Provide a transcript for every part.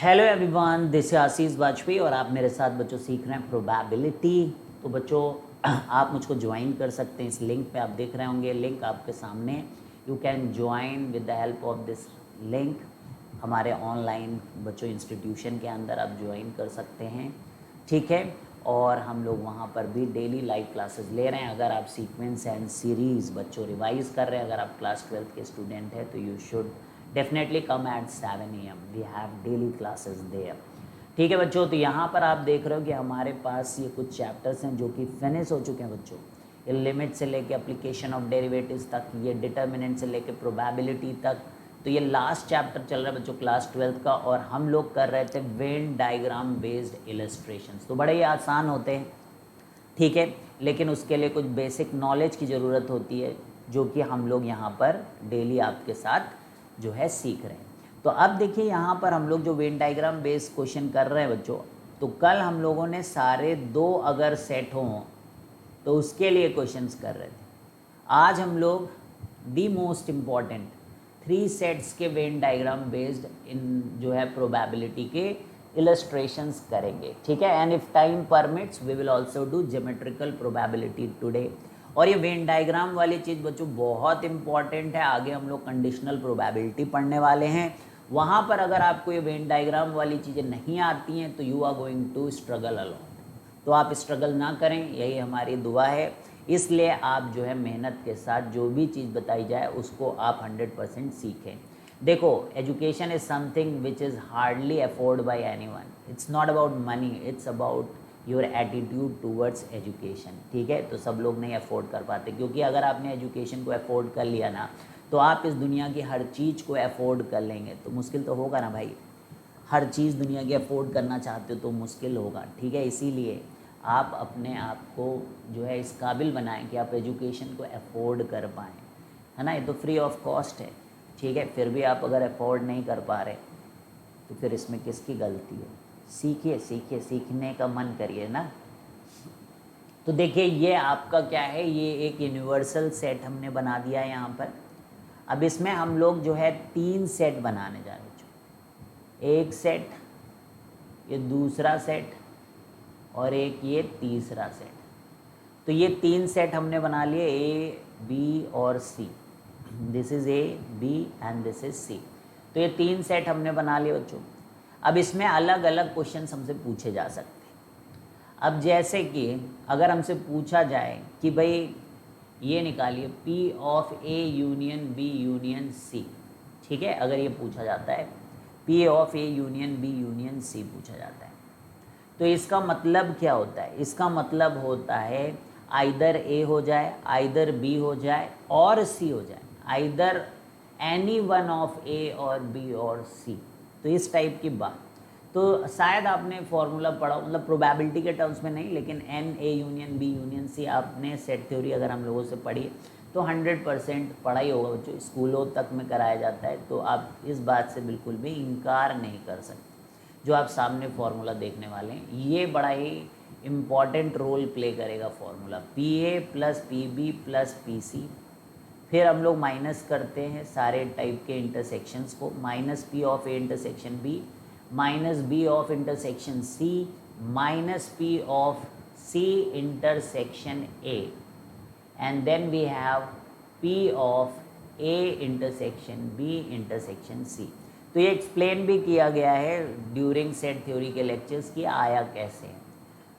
Hello everyone, this is आशीष वाजपेयी और आप मेरे साथ बच्चों सीख रहे हैं प्रोबेबिलिटी। तो बच्चों आप मुझको ज्वाइन कर सकते हैं इस लिंक पे, आप देख रहे होंगे लिंक आपके सामने। You can join with the help of this link. हमारे ऑनलाइन बच्चों इंस्टीट्यूशन के अंदर आप ज्वाइन कर सकते हैं, ठीक है। और हम लोग वहाँ पर भी डेली लाइव क्लासेस ले रहे हैं। अगर आप सीक्वेंस एंड सीरीज़ बच्चों रिवाइज कर रहे हैं, अगर आप क्लास 12th के स्टूडेंट हैं तो you should definitely come at 7 AM। We have daily classes there, ठीक है बच्चों। तो यहाँ पर आप देख रहे हो कि हमारे पास ये कुछ चैप्टर्स हैं जो कि फिनिश हो चुके हैं बच्चों। ये लिमिट से लेके एप्लीकेशन ऑफ डेरिवेटिव्स तक, ये डिटर्मिनेंट से लेके प्रोबेबिलिटी तक। तो ये लास्ट चैप्टर चल रहा है बच्चों क्लास 12th का, और हम लोग कर रहे थे वेन डायग्राम बेस्ड इलस्ट्रेशंस। तो बड़े ही आसान होते हैं, ठीक है, लेकिन उसके लिए कुछ बेसिक नॉलेज की ज़रूरत होती है जो कि हम लोग यहाँ पर डेली आपके साथ जो है सीख रहे हैं। तो अब देखिए यहाँ पर हम लोग जो वेन डायग्राम बेस्ड क्वेश्चन कर रहे हैं बच्चों, तो कल हम लोगों ने सारे 2 अगर सेट हों तो उसके लिए क्वेश्चंस कर रहे थे। आज हम लोग दी मोस्ट इम्पॉर्टेंट 3 सेट्स के वेन डायग्राम बेस्ड इन जो है प्रोबेबिलिटी के इलस्ट्रेशंस करेंगे, ठीक है। And if time permits we will also do geometrical probability today. और ये वेन डायग्राम वाली चीज़ बच्चों बहुत इंपॉर्टेंट है। आगे हम लोग कंडीशनल प्रोबेबिलिटी पढ़ने वाले हैं, वहाँ पर अगर आपको ये वेन डायग्राम वाली चीज़ें नहीं आती हैं तो you are going to struggle a lot. तो आप स्ट्रगल ना करें, यही हमारी दुआ है। इसलिए आप जो है मेहनत के साथ जो भी चीज़ बताई जाए उसको आप 100% सीखें। देखो, education is something which is hardly afford bye anyone. It's not about money, it's about your attitude towards education, ठीक है। तो सब लोग नहीं अफोर्ड कर पाते, क्योंकि अगर आपने एजुकेशन को अफोर्ड कर लिया ना तो आप इस दुनिया की हर चीज़ को अफोर्ड कर लेंगे। तो मुश्किल तो होगा ना भाई, हर चीज़ दुनिया की अफोर्ड करना चाहते हो तो मुश्किल होगा, ठीक है। इसीलिए आप अपने आप को जो है इस काबिल बनाएं कि आप एजुकेशन को अफोर्ड कर पाएँ, है ना। ये तो फ्री ऑफ कॉस्ट है, ठीक है। फिर भी आप अगर अफोर्ड नहीं कर पा रहे तो फिर इसमें किसकी गलती है? सीखिए सीखिए, सीखने का मन करिए ना। तो देखिए ये आपका क्या है, ये एक यूनिवर्सल सेट हमने बना दिया है यहाँ पर। अब इसमें हम लोग जो है 3 सेट बनाने जा रहे हैं। एक सेट, ये दूसरा सेट, और एक ये तीसरा सेट। तो ये 3 सेट हमने बना लिए, ए बी और C. This is A B and this is C. तो ये 3 सेट हमने बना लिए बच्चों। अब इसमें अलग अलग क्वेश्चन हमसे पूछे जा सकते हैं। अब जैसे कि अगर हमसे पूछा जाए कि भाई ये निकालिए P of A union B union C, ठीक है। अगर ये पूछा जाता है P of A union B union C पूछा जाता है, तो इसका मतलब क्या होता है? इसका मतलब होता है आइदर A हो जाए, आइदर B हो जाए और C हो जाए, either any one of A और B और C। तो इस टाइप की बात। तो शायद आपने फॉर्मूला पढ़ा, मतलब प्रोबेबिलिटी के टर्म्स में नहीं, लेकिन n A union B union C आपने सेट थ्योरी अगर हम लोगों से पढ़ी तो 100% पढ़ा ही होगा बच्चों, स्कूलों तक में कराया जाता है। तो आप इस बात से बिल्कुल भी इनकार नहीं कर सकते। जो आप सामने फार्मूला देखने वाले हैं ये बड़ा ही इम्पॉर्टेंट रोल प्ले करेगा formula, P A plus P B plus P C. फिर हम लोग माइनस करते हैं सारे टाइप के इंटरसेक्शंस को, minus P of A intersection B, minus B of intersection C, minus P of C intersection A, and then we have P of A intersection B intersection C. तो ये explain भी किया गया है during set theory के lectures कि आया कैसे।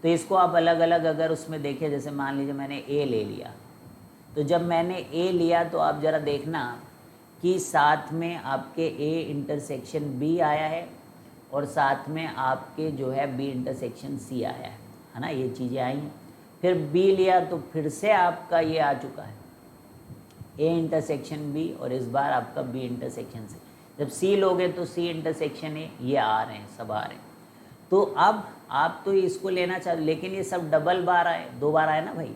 तो इसको आप अलग अलग अगर उसमें देखें, जैसे मान लीजिए मैंने ए ले लिया, तो जब मैंने ए लिया तो आप ज़रा देखना कि साथ में आपके ए इंटरसेक्शन बी आया है और साथ में आपके जो है बी इंटरसेक्शन सी आया है ना, ये चीज़ें आई हैं। फिर बी लिया तो फिर से आपका ये आ चुका है ए इंटरसेक्शन बी, और इस बार आपका बी इंटरसेक्शन सी। जब सी लोगे तो सी इंटरसेक्शन ए, ये आ रहे हैं, सब आ रहे हैं। तो अब आप तो इसको लेना चाहते, लेकिन ये सब डबल बार आए, 2 बार आए ना भाई।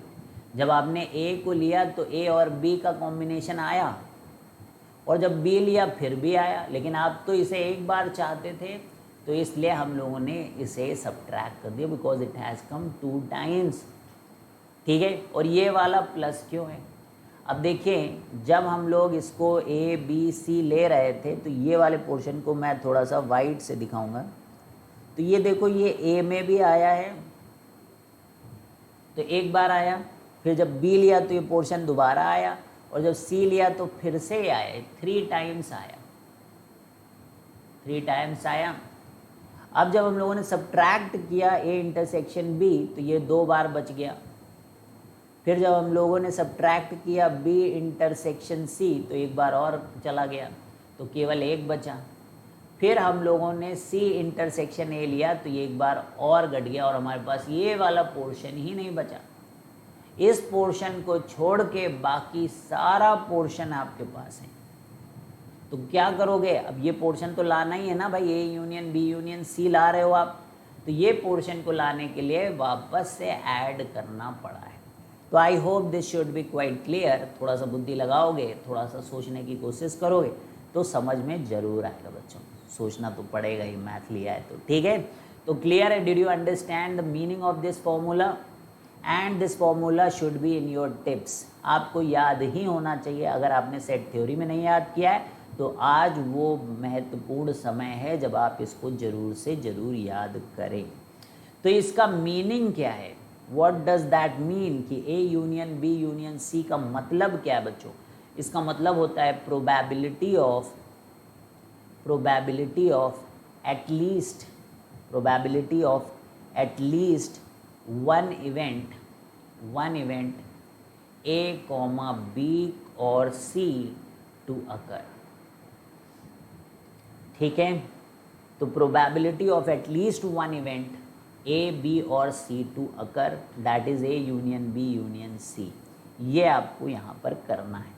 जब आपने ए को लिया तो ए और बी का कॉम्बिनेशन आया, और जब बी लिया फिर भी आया, लेकिन आप तो इसे एक बार चाहते थे, तो इसलिए हम लोगों ने इसे सब्ट्रैक्ट कर दिया, because it has come 2 times, ठीक है। और ये वाला प्लस क्यों है? अब देखिए, जब हम लोग इसको ए बी सी ले रहे थे तो ये वाले पोर्शन को मैं थोड़ा सा वाइट से दिखाऊंगा। तो ये देखो, ये ए में भी आया है तो एक बार आया, फिर जब बी लिया तो ये पोर्शन दोबारा आया, और जब सी लिया तो फिर से आया, 3 टाइम्स आया, 3 टाइम्स आया। अब जब हम लोगों ने सब्ट्रैक्ट किया ए इंटरसेक्शन बी तो ये 2 बार बच गया। फिर जब हम लोगों ने सब्ट्रैक्ट किया बी इंटरसेक्शन सी तो एक बार और चला गया, तो केवल एक बचा। फिर हम लोगों ने सी इंटरसेक्शन ए लिया तो ये एक बार और घट गया, और हमारे पास ये वाला पोर्शन ही नहीं बचा। इस पोर्शन को छोड़ के बाकी सारा पोर्शन आपके पास है। तो क्या करोगे, अब ये पोर्शन तो लाना ही है ना भाई, A union B union C ला रहे हो आप, तो ये पोर्शन को लाने के लिए वापस से ऐड करना पड़ा है। तो I hope this should be quite clear. थोड़ा सा बुद्धि लगाओगे, थोड़ा सा सोचने की कोशिश करोगे तो समझ में ज़रूर आएगा बच्चों। सोचना तो पड़ेगा ही, मैथ लिया है तो, ठीक है। तो क्लियर है, did you understand the meaning of this formula? And this formula should be in your tips. आपको याद ही होना चाहिए। अगर आपने सेट थ्योरी में नहीं याद किया है तो आज वो महत्वपूर्ण समय है जब आप इसको ज़रूर से ज़रूर याद करें। तो इसका मीनिंग क्या है, व्हाट डज दैट मीन कि A union B union C का मतलब क्या है बच्चों? इसका मतलब होता है probability of at least one event A comma B और सी टू अकर। ठीक है, तो probability of at least one event A B और C to occur, that is A union B union C. ये आपको यहाँ पर करना है,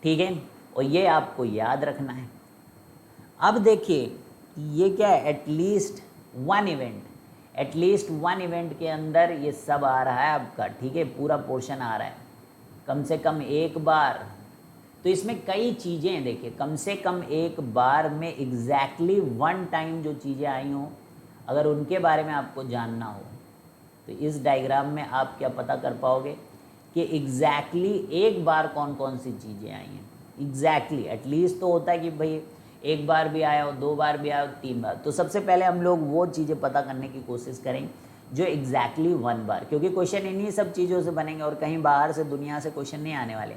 ठीक है, और ये आपको याद रखना है। अब देखिए ये क्या है, at least one event. At least one event के अंदर ये सब आ रहा है आपका, ठीक है, पूरा पोर्शन आ रहा है कम से कम एक बार। तो इसमें कई चीज़ें हैं, देखिए कम से कम एक बार में एग्जैक्टली वन टाइम जो चीज़ें आई हों, अगर उनके बारे में आपको जानना हो तो इस डायग्राम में आप क्या पता कर पाओगे कि एग्जैक्टली एक बार कौन कौन सी चीज़ें आई हैं। एग्जैक्टली एटलीस्ट तो होता है कि भाई एक बार भी आया हो, 2 बार भी आया हो, 3 बार। तो सबसे पहले हम लोग वो चीज़ें पता करने की कोशिश करें जो एग्जैक्टली 1 बार, क्योंकि क्वेश्चन इन्हीं सब चीज़ों से बनेंगे और कहीं बाहर से दुनिया से क्वेश्चन नहीं आने वाले।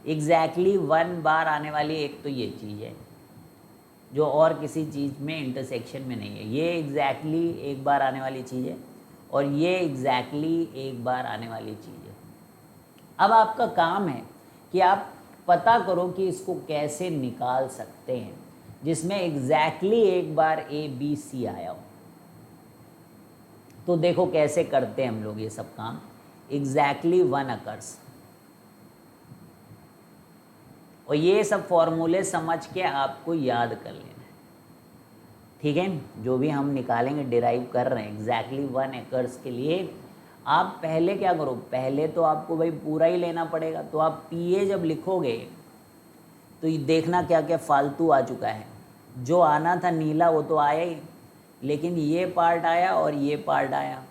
एग्जैक्टली 1 बार आने वाली एक तो ये चीज़ है जो और किसी चीज़ में इंटरसेक्शन में नहीं है। ये एग्जैक्टली एक बार आने वाली चीज़ है और ये एग्जैक्टली एक बार आने वाली चीज़ है। अब आपका काम है कि आप पता करो कि इसको कैसे निकाल सकते हैं जिसमें एग्जैक्टली एक बार ए बी सी आया हो। तो देखो कैसे करते हैं हम लोग ये सब काम। एग्जैक्टली 1 अकर्स, और ये सब फॉर्मूले समझ के आपको याद कर लेना है, ठीक है। जो भी हम निकालेंगे, डिराइव कर रहे हैं एग्जैक्टली 1 एकर्स के लिए, आप पहले क्या करो, पहले तो आपको भाई पूरा ही लेना पड़ेगा। तो आप पीए जब लिखोगे तो ये देखना क्या क्या फालतू आ चुका है। जो आना था नीला वो तो आया ही, लेकिन ये पार्ट आया और ये पार्ट आया,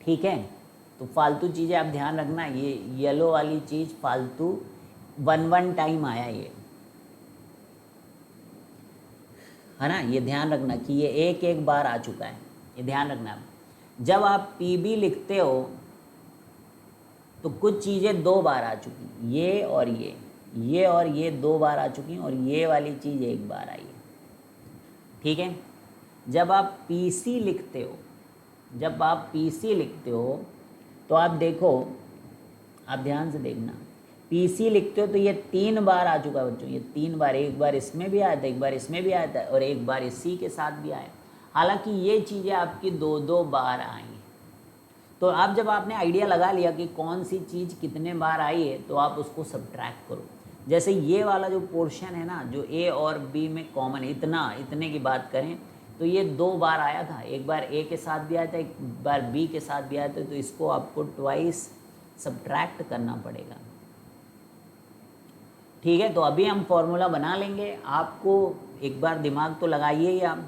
ठीक है। तो फालतू चीज़ें आप ध्यान रखना, ये येलो वाली चीज़ फालतू 1 टाइम आया ये, है ना। ये ध्यान रखना कि ये एक बार आ चुका है, ये ध्यान रखना। जब आप पीबी लिखते हो तो कुछ चीज़ें 2 बार आ चुकी, ये और ये 2 बार आ चुकी हैं और ये वाली चीज़ 1 बार आई है, ठीक है। जब आप पीसी लिखते हो तो आप देखो, आप ध्यान से देखना, पीसी लिखते हो तो ये 3 बार आ चुका है बच्चों, ये 3 बार। एक बार इसमें भी आया था, एक बार इसमें भी आया था और एक बार इसी के साथ भी आया। हालांकि ये चीज़ें आपकी 2-2 बार आई हैं। तो आप जब आपने आइडिया लगा लिया कि कौन सी चीज़ कितने बार आई है तो आप उसको सब्ट्रैक्ट करो। जैसे ये वाला जो पोर्शन है ना, जो ए और बी में कॉमन है, इतने की बात करें तो ये 2 बार आया था। एक बार ए के साथ भी आया था, एक बार बी के साथ भी आया था। तो इसको आपको ट्वाइस सब्ट्रैक्ट करना पड़ेगा, ठीक है। तो अभी हम फॉर्मूला बना लेंगे, आपको एक बार दिमाग तो लगाइए ही आप,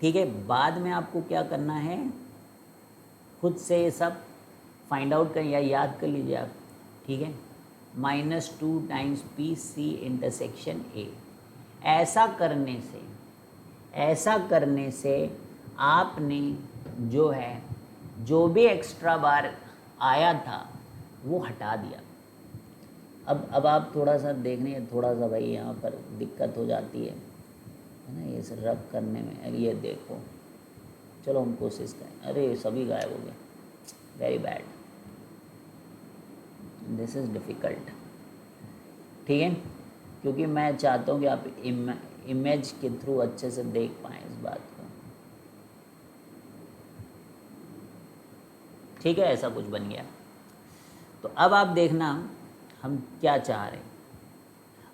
ठीक है। बाद में आपको क्या करना है, खुद से ये सब फाइंड आउट करें या याद कर लीजिए आप, ठीक है। -2 times P C intersection A. ऐसा करने से आपने जो है जो भी एक्स्ट्रा बार आया था वो हटा दिया। अब आप थोड़ा सा देखने, थोड़ा सा भाई यहाँ पर दिक्कत हो जाती है ना, ये रब करने में। ये देखो, चलो हम कोशिश करें। अरे सभी गायब हो गए, very bad, this is difficult, ठीक है। क्योंकि मैं चाहता हूँ कि आप इमेज के थ्रू अच्छे से देख पाएँ इस बात को, ठीक है। ऐसा कुछ बन गया। तो अब आप देखना हम क्या चाह रहे हैं।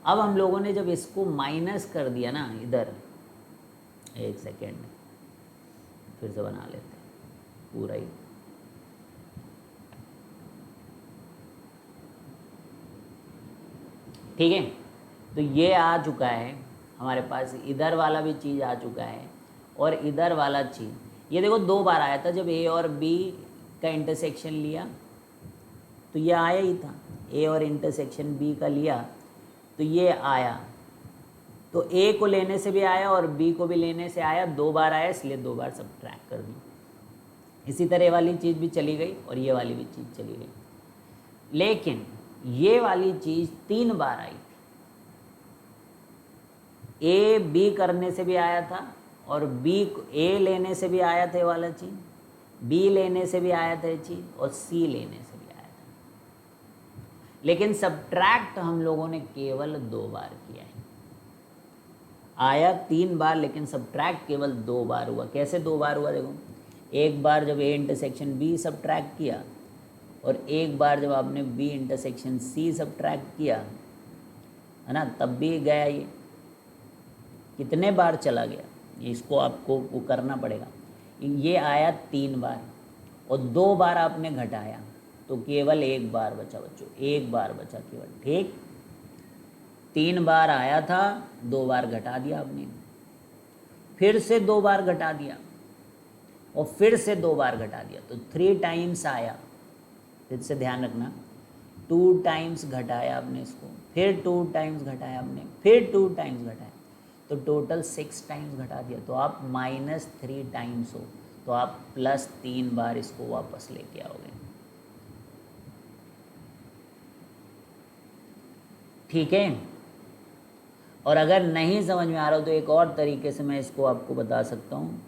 अब हम लोगों ने जब इसको माइनस कर दिया ना इधर, एक सेकेंड फिर से बना लेते हैं पूरा ही। ठीक है, तो ये आ चुका है हमारे पास, इधर वाला भी चीज़ आ चुका है और इधर वाला चीज़। ये देखो 2 बार आया था जब ए और बी का इंटरसेक्शन लिया तो ये आया ही था। ए और इंटरसेक्शन बी का लिया तो ये आया, तो ए को लेने से भी आया और बी को भी लेने से आया, 2 बार आया, इसलिए 2 बार सब्ट्रैक्ट कर दी। इसी तरह वाली चीज़ भी चली गई और ये वाली भी चीज़ चली गई। लेकिन ये वाली चीज़ 3 बार आई थी। ए बी करने से भी आया था और बी ए लेने से भी आया था ये वाला चीज़, बी लेने से भी आया था ये चीज़ और सी लेने से भी आया था। लेकिन सब्ट्रैक्ट हम लोगों ने केवल 2 बार किया है। आया 3 बार लेकिन सब्ट्रैक्ट केवल 2 बार हुआ। कैसे 2 बार हुआ? देखो, एक बार जब ए इंटरसेक्शन बी सब्ट्रैक्ट किया और एक बार जब आपने बी इंटरसेक्शन सी सब्ट्रैक्ट किया, है ना, तब भी गया ये। कितने बार चला गया इसको आपको वो करना पड़ेगा। ये आया 3 बार और 2 बार आपने घटाया तो केवल 1 बार बचा बच्चों, 1 बार बचा केवल, ठीक। 3 बार आया था, 2 बार घटा दिया आपने, फिर से 2 बार घटा दिया और फिर से 2 बार घटा दिया, तो 3 टाइम्स आया। फिर से ध्यान रखना, 2 टाइम्स घटाया आपने इसको, फिर 2 टाइम्स घटाया आपने, फिर 2 टाइम्स घटाया, तो टोटल 6 टाइम्स घटा दिया। तो आप -3 टाइम्स हो, तो आप +3 बार इसको वापस लेके आओगे, ठीक है। और अगर नहीं समझ में आ रहा हो तो एक और तरीके से मैं इसको आपको बता सकता हूँ,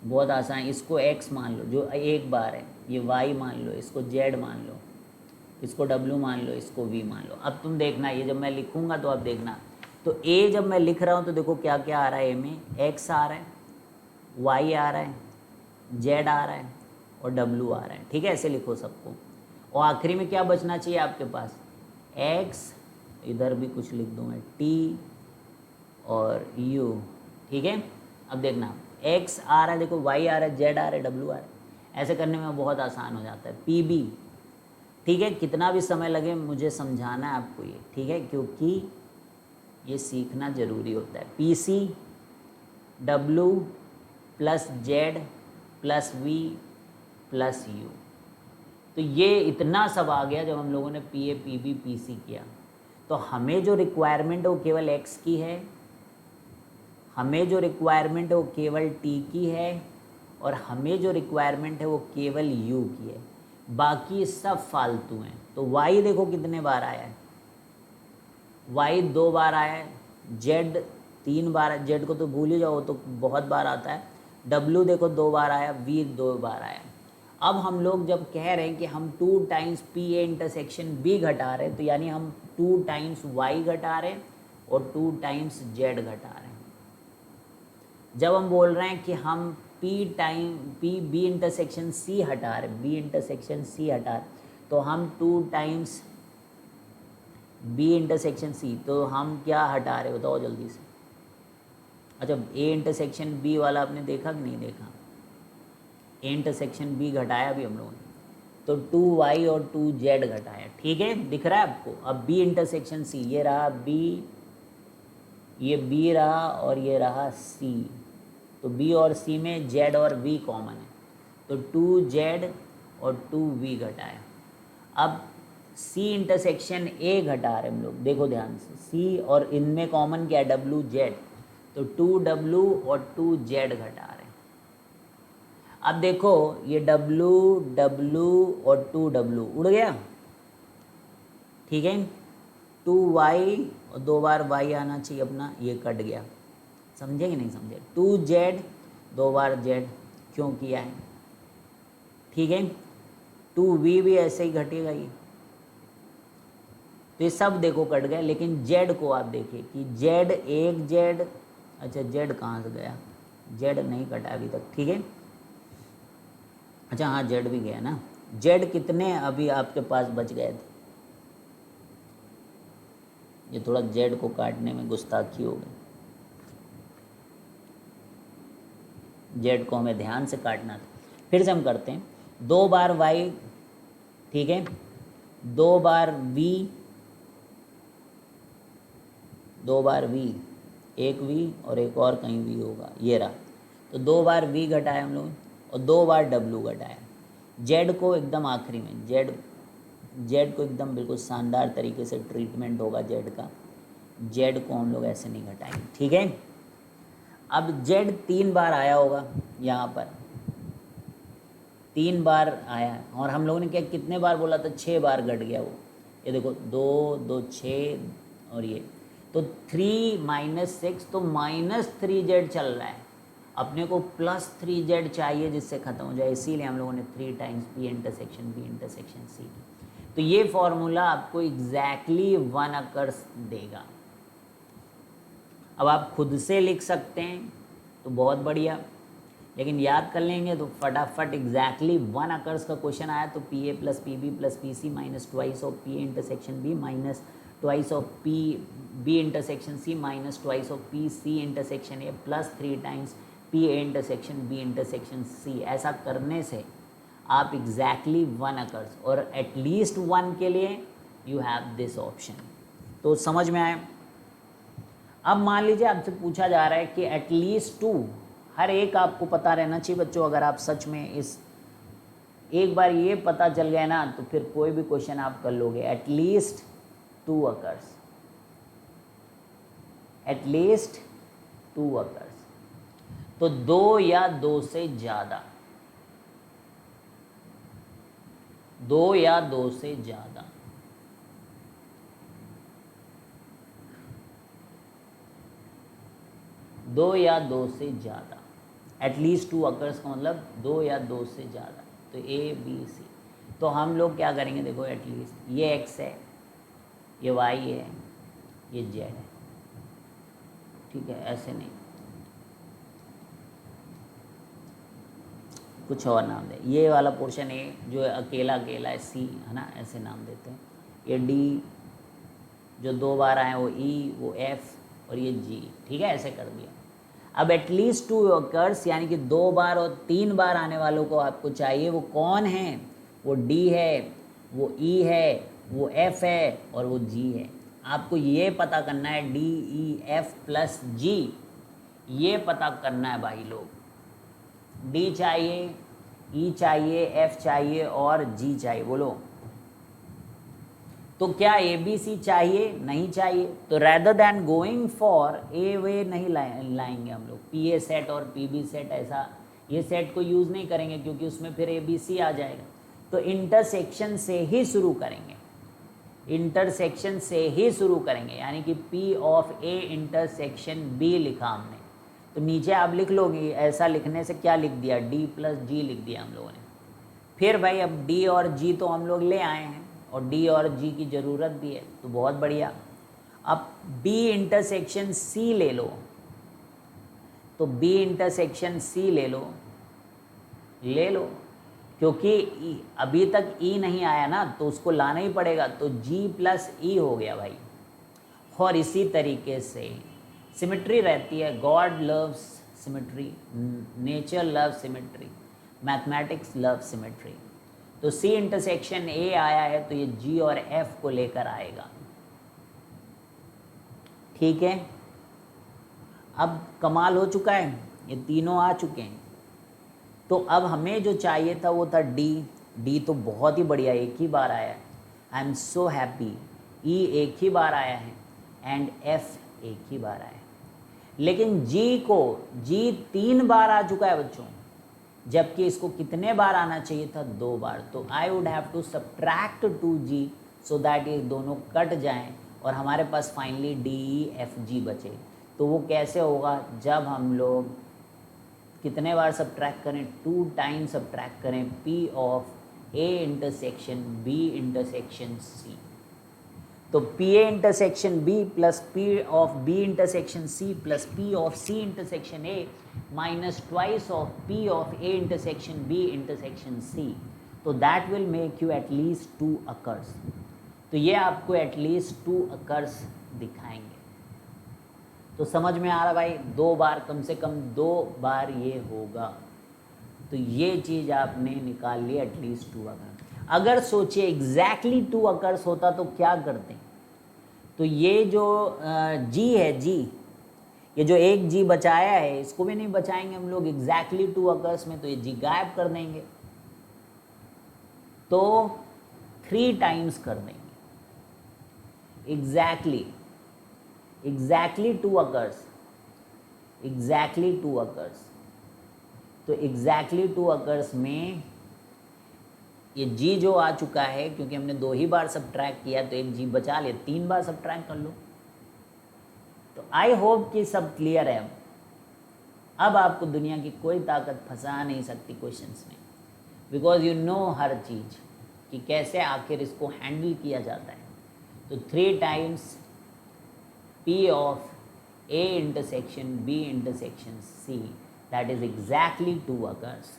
बहुत आसान। इसको x मान लो जो 1 बार है, ये y मान लो, इसको z मान लो, इसको w मान लो, इसको v मान लो। अब तुम देखना, ये जब मैं लिखूँगा तो आप देखना, तो a जब मैं लिख रहा हूँ तो देखो क्या क्या आ रहा है, a में x आ रहा है, y आ रहा है, z आ रहा है और w आ रहा है, ठीक है। ऐसे लिखो सबको। और आखिरी में क्या बचना चाहिए आपके पास? x, इधर भी कुछ लिख दूँ मैं, t और u, ठीक है। अब देखना, x आ रहा है, देखो y आ रहा है, z आ रहा है, w आ रहा है। ऐसे करने में बहुत आसान हो जाता है। pb, ठीक है। कितना भी समय लगे मुझे समझाना है आपको ये, ठीक है, क्योंकि ये सीखना ज़रूरी होता है। PC W + Z + V + U, तो ये इतना सब आ गया जब हम लोगों ने PA PB PC किया। तो हमें जो रिक्वायरमेंट है वो केवल X की है, हमें जो रिक्वायरमेंट है वो केवल T की है और हमें जो रिक्वायरमेंट है वो केवल U की है, बाकी सब फालतू हैं। तो Y देखो कितने बार आया है, y 2 बार आया है, z 3 बार है, z को तो भूल ही जाओ, तो बहुत बार आता है। w देखो 2 बार आया, v 2 बार आया। अब हम लोग जब कह रहे हैं कि हम 2 times P A intersection b घटा रहे हैं, तो यानी हम 2 टाइम्स y घटा रहे हैं और 2 टाइम्स z घटा रहे हैं। जब हम बोल रहे हैं कि हम b इंटरसेक्शन c हटा रहे हैं, b इंटरसेक्शन c हटा रहे, तो हम 2 टाइम्स बी इंटरसेक्शन सी, तो हम क्या हटा रहे, बताओ जल्दी से। अच्छा, ए इंटरसेक्शन बी वाला आपने देखा कि नहीं देखा? ए इंटरसेक्शन बी घटाया भी हम लोगों ने, तो 2y और 2z घटाया, ठीक है, दिख रहा है आपको। अब बी इंटरसेक्शन सी, ये रहा b, ये b रहा और ये रहा c, तो b और c में z और v कॉमन है, तो 2z और 2v घटाया, अब सी इंटरसेक्शन ए घटा रहे हम लोग, देखो ध्यान से, सी और इनमें कॉमन क्या है, डब्लू जेड, तो 2W और 2Z घटा रहे हैं। अब देखो ये W और 2W उड़ गया, ठीक है, 2Y और 2 बार Y आना चाहिए अपना, ये कट गया, समझे कि नहीं समझे, 2Z 2 बार Z क्यों किया है, ठीक है, 2V भी ऐसे ही घटेगा ये, तो ये सब देखो कट गए, लेकिन Z को आप देखिए कि Z एक Z, अच्छा Z कहाँ से गया, Z नहीं कटा अभी तक, ठीक है, अच्छा हाँ Z भी गया ना, Z कितने अभी आपके पास बच गए थे, ये थोड़ा Z को काटने में गुस्ताखी हो गई, Z को हमें ध्यान से काटना था, फिर से हम करते हैं, 2 बार Y, ठीक है, 2 बार V, 2 बार V, एक V और एक और कहीं V होगा, ये रहा, तो 2 बार V घटाया हम लोग और 2 बार W घटाया, Z को एकदम आखिरी में, Z को एकदम बिल्कुल शानदार तरीके से ट्रीटमेंट होगा Z का, Z को हम लोग ऐसे नहीं घटाएंगे, ठीक है। अब Z 3 बार आया होगा यहाँ पर, 3 बार आया है, और हम लोगों ने क्या कितने बार बोला था, 6 बार घट गया वो, ये देखो 2 2 6 और ये, तो 3 -6, तो -3Z चल रहा है, अपने को +3Z चाहिए जिससे ख़त्म हो जाए, इसीलिए हम लोगों ने 3 times P intersection B intersection C की, तो ये फॉर्मूला आपको एग्जैक्टली 1 अकर्स देगा। अब आप खुद से लिख सकते हैं तो बहुत बढ़िया, लेकिन याद कर लेंगे तो फटाफट एग्जैक्टली 1 अकर्स का क्वेश्चन आया तो PA + PB + PC minus twice of PA intersection B minus twice of B intersection C minus twice of PC intersection A plus 3 times PA intersection B intersection C, ऐसा करने से आप exactly 1 occurs और at least 1 के लिए you have this option, तो समझ में आए। अब मान लीजिए आपसे पूछा जा रहा है कि एटलीस्ट 2, हर एक आपको पता रहना चाहिए बच्चों, अगर आप सच में इस एक बार ये पता चल गया ना तो फिर कोई भी क्वेश्चन आप कर लोगे, एटलीस्ट 2 अकर्स, एटलीस्ट 2 अकर्स, तो 2 या 2 से ज़्यादा, 2 या 2 से ज़्यादा, दो या 2 से ज़्यादा, एटलीस्ट 2 अकर्स का मतलब 2 या 2 से ज़्यादा, तो A B C, तो हम लोग क्या करेंगे, देखो एटलीस्ट ये X है, ये Y है, ये Z है, ठीक है, ऐसे नहीं, कुछ और नाम दे, ये वाला पोर्शन A जो है अकेला अकेला है C है ना, ऐसे नाम देते हैं, ये D जो 2 बार आए वो E, वो F और ये G, ठीक है, ऐसे कर दिया। अब एटलीस्ट 2 अकर्स यानी कि 2 बार और 3 बार आने वालों को आपको चाहिए, वो कौन है, वो D है, वो E है, वो F है और वो G है। आपको ये पता करना है D E F plus G, ये पता करना है भाई लोग, D चाहिए, E चाहिए, F चाहिए और G चाहिए, बोलो तो क्या ABC चाहिए, नहीं चाहिए, तो rather than going for a way नहीं लाएंगे हम लोग, PA सेट और PB सेट, ऐसा ये सेट को यूज़ नहीं करेंगे क्योंकि उसमें फिर ABC आ जाएगा, तो इंटरसेक्शन से ही शुरू करेंगे, इंटरसेक्शन से ही शुरू करेंगे, यानी कि P of A intersection B लिखा हमने, तो नीचे आप लिख लोगे, ऐसा लिखने से क्या लिख दिया, D प्लस G लिख दिया हम लोगों ने, फिर भाई अब D और G तो हम लोग ले आए हैं और D और G की ज़रूरत भी है, तो बहुत बढ़िया। अब B इंटरसेक्शन C ले लो, तो B इंटरसेक्शन C ले लो, क्योंकि अभी तक E नहीं आया ना तो उसको लाना ही पड़ेगा, तो G प्लस E हो गया भाई। और इसी तरीके से सिमेट्री रहती है, God loves symmetry, nature love symmetry, mathematics love symmetry, तो C इंटरसेक्शन A आया है तो ये G और F को लेकर आएगा, ठीक है। अब कमाल हो चुका है, ये तीनों आ चुके हैं, तो अब हमें जो चाहिए था वो था D तो बहुत ही बढ़िया, एक ही बार आया है, आई एम सो हैप्पी, ई एक ही बार आया है एंड एफ एक ही बार आया है। लेकिन जी को, जी 3 बार आ चुका है बच्चों, जबकि इसको कितने बार आना चाहिए था? 2 बार। तो I would have to subtract 2G so that ये दोनों कट जाएं और हमारे पास फाइनली DEFG बचे। तो वो कैसे होगा? जब हम लोग कितने बार सब्ट्रैक्ट करें? 2 टाइम्स सब्ट्रैक्ट करें P of A intersection B intersection C। तो PA intersection B plus P of B intersection C plus P of C intersection A minus twice of P of A intersection B intersection C। तो that will make you at least 2 occurs. तो ये आपको at least 2 occurs दिखाएंगे। तो समझ में आ रहा भाई? 2 बार, कम से कम 2 बार ये होगा। तो ये चीज़ आपने निकाल ली, एटलीस्ट 2 अकर्स। अगर सोचिए एग्जैक्टली 2 अकर्स होता तो क्या करते? तो ये जो जी है, जी, ये जो एक जी बचाया है इसको भी नहीं बचाएंगे हम लोग एग्जैक्टली 2 अकर्स में, तो ये जी गायब कर देंगे। तो 3 टाइम्स कर देंगे। Exactly 2 occurs, exactly 2 occurs. तो एग्जैक्टली 2 अकर्स में ये जी जो आ चुका है, क्योंकि हमने 2 ही बार सब्ट्रैक्ट किया तो एक जी बचा ले, 3 बार सब्ट्रैक्ट कर लो। तो आई होप कि सब क्लियर है। अब आपको दुनिया की कोई ताकत फंसा नहीं सकती क्वेश्चंस में, बिकॉज यू नो हर चीज़ कि कैसे आखिर इसको हैंडल किया जाता है। तो 3 times P of A intersection B intersection C, that is exactly 2 occurs.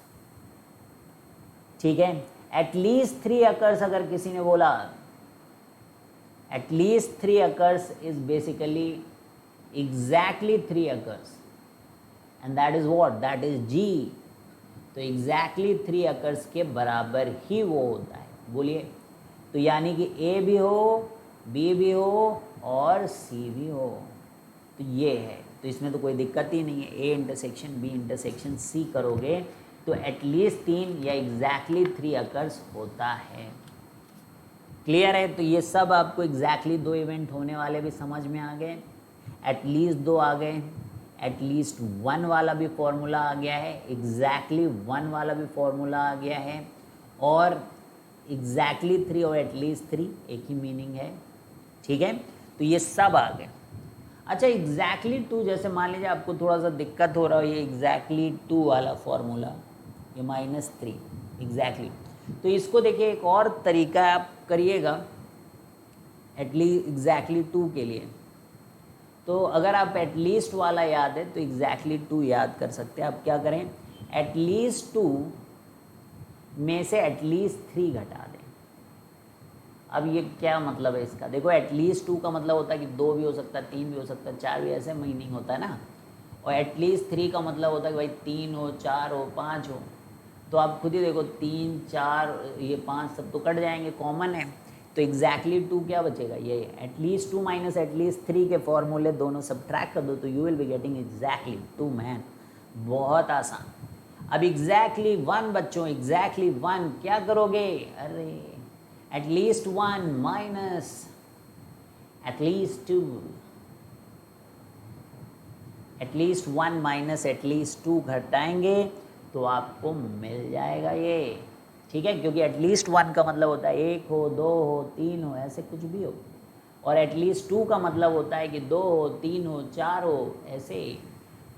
ठीक है, एटलीस्ट 3 अकर्स अगर किसी ने बोला, at least 3 occurs is basically exactly 3 occurs and that is what? That is G। तो एग्जैक्टली 3 अकर्स के बराबर ही वो होता है। बोलिए, तो यानी कि A भी हो, B भी हो और C भी हो। तो ये है, तो इसमें तो कोई दिक्कत ही नहीं है। A intersection B intersection C करोगे तो एटलीस्ट 3 या एग्जैक्टली 3 अकर्स होता है। क्लियर है? तो ये सब आपको एग्जैक्टली 2 इवेंट होने वाले भी समझ में आ गए, एटलीस्ट 2 आ गए, एटलीस्ट 1 वाला भी फॉर्मूला आ गया है, एग्जैक्टली 1 वाला भी फॉर्मूला आ गया है, और एग्जैक्टली 3 और एटलीस्ट 3 एक ही मीनिंग है। ठीक है, तो ये सब आ गए। अच्छा, एग्जैक्टली 2, जैसे मान लीजिए आपको थोड़ा सा दिक्कत हो रहा है ये एग्जैक्टली 2 वाला फॉर्मूला, ये -3 एग्जैक्टली, तो इसको देखिए एक और तरीका आप करिएगा एग्जैक्टली 2 के लिए। तो अगर आप एटलीस्ट वाला याद है तो एग्जैक्टली 2 याद कर सकते हैं। आप क्या करें? एटलीस्ट 2 में से एटलीस्ट 3 घटा दें। अब ये क्या मतलब है इसका? देखो, एटलीस्ट 2 का मतलब होता है कि 2 भी हो सकता है, 3 भी हो सकता है, 4 भी, ऐसे मीनिंग होता है ना। और एटलीस्ट 3 का मतलब होता है कि भाई 3 हो, 4 हो, 5 हो। तो आप खुद ही देखो, 3, 4, ये 5 सब तो कट जाएंगे, कॉमन है। तो एग्जैक्टली 2 क्या बचेगा? ये एटलीस्ट 2 माइनस एटलीस्ट 3 के फॉर्मूले दोनों सब्ट्रैक्ट कर दो तो you will be getting exactly 2 man. बहुत आसान। अब एग्जैक्टली 1 बच्चों, एग्जैक्टली 1 क्या करोगे? अरे at least 1 minus at least 2, at least 1 minus at least 2 घटाएंगे तो आपको मिल जाएगा ये। ठीक है, क्योंकि एटलीस्ट 1 का मतलब होता है 1 हो, 2 हो, 3 हो, ऐसे कुछ भी हो, और एटलीस्ट 2 का मतलब होता है कि 2 हो, 3 हो, 4 हो, ऐसे।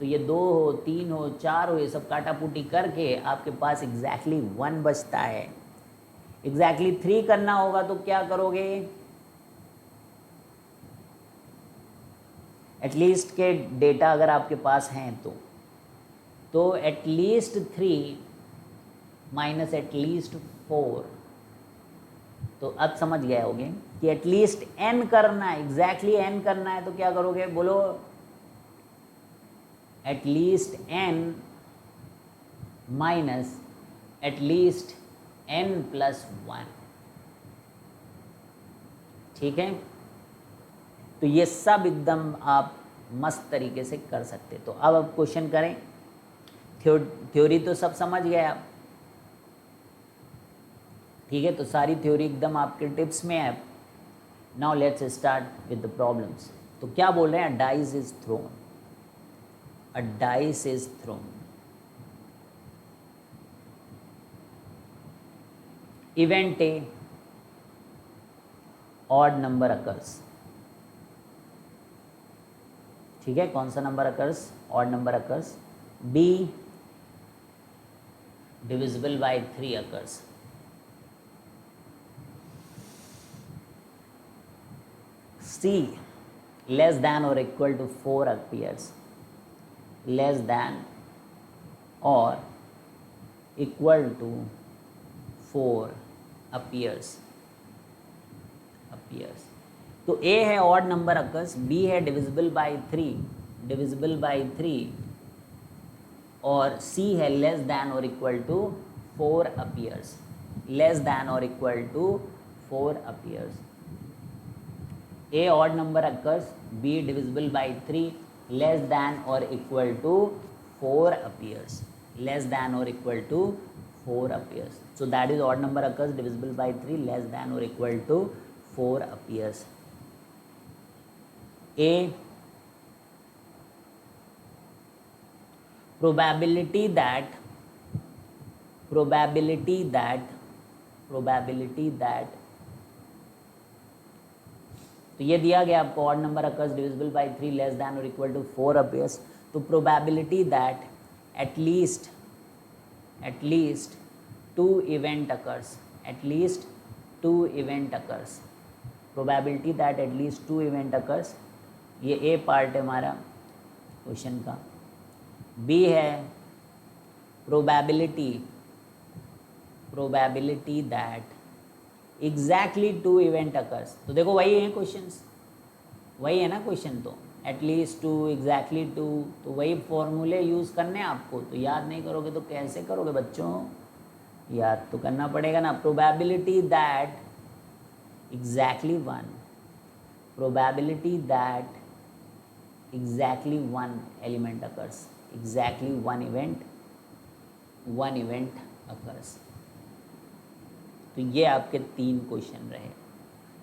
तो ये 2 हो, 3 हो, 4 हो, ये सब काटापुटी करके आपके पास एग्जैक्टली 1 बचता है। एग्जैक्टली 3 करना होगा तो क्या करोगे? एटलीस्ट के डेटा अगर आपके पास हैं तो एटलीस्ट 3 माइनस एटलीस्ट 4। तो अब समझ गए होगे कि एटलीस्ट n करना है, एग्जैक्टली n करना है तो क्या करोगे? बोलो, at least n minus at least n plus 1। ठीक है, तो ये सब एकदम आप मस्त तरीके से कर सकते। तो अब क्वेश्चन करें। थ्योरी तो सब समझ गए आप, ठीक है, तो सारी थ्योरी एकदम आपके टिप्स में है। Now let's start with the problems. तो क्या बोल रहे हैं, dice is thrown, a dice is thrown, event A, odd number occurs. ठीक है, कौन सा number occurs, odd number occurs. B, divisible by 3 occurs. C, less than or equal to 4 appears, less than or equal to 4 appears। तो A है odd number occurs, B है divisible by 3, और C है less than और equal to 4 appears, less than और equal to 4 appears. A odd number occurs, B divisible by 3, less than or equal to 4 appears, less than or equal to 4 appears. So that is odd number occurs, divisible by 3, less than or equal to 4 appears. A, probability that तो ये दिया गया आपको, odd number occurs divisible by 3 less than और equal to 4 appears. तो probability that at least 2 event occurs, probability that at least 2 event occurs, ये ए part है हमारा क्वेश्चन का। बी है probability that exactly 2 event occurs. तो देखो वही है क्वेश्चंस, वही है ना क्वेश्चन, तो एटलीस्ट 2, एग्जैक्टली 2, तो वही फॉर्मूले यूज़ करने हैं आपको। तो याद नहीं करोगे तो कैसे करोगे बच्चों, याद तो करना पड़ेगा ना। Probability that exactly 1, probability that exactly 1 element occurs, exactly 1 event occurs. तो ये आपके 3 क्वेश्चन रहे।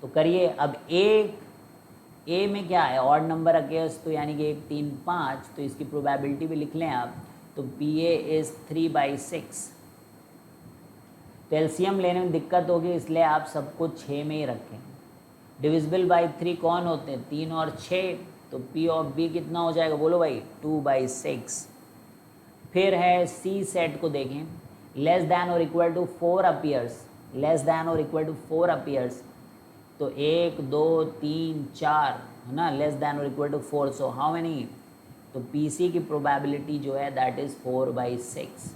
तो करिए। अब ए में क्या है, ऑड नंबर अकेयर्स, तो यानी कि 1, 3, 5, तो इसकी प्रोबेबिलिटी भी लिख लें आप। तो PA इज़ 3/6। तो एलसीएम लेने में दिक्कत होगी, इसलिए आप सब कुछ 6 में ही रखें। डिविजिबल बाय 3 कौन होते हैं, 3 और 6, तो P ऑफ B कितना हो जाएगा, बोलो भाई, 2/6। फिर है C सेट को देखें, लेस दैन और equal to 4 appears, less than और इक्वल टू 4 अपीयर्स। तो 1, 2, 3, 4 है ना, लेस दैन और equal to 4। So how many, तो PC की प्रोबेबिलिटी जो है दैट इज़ 4/6।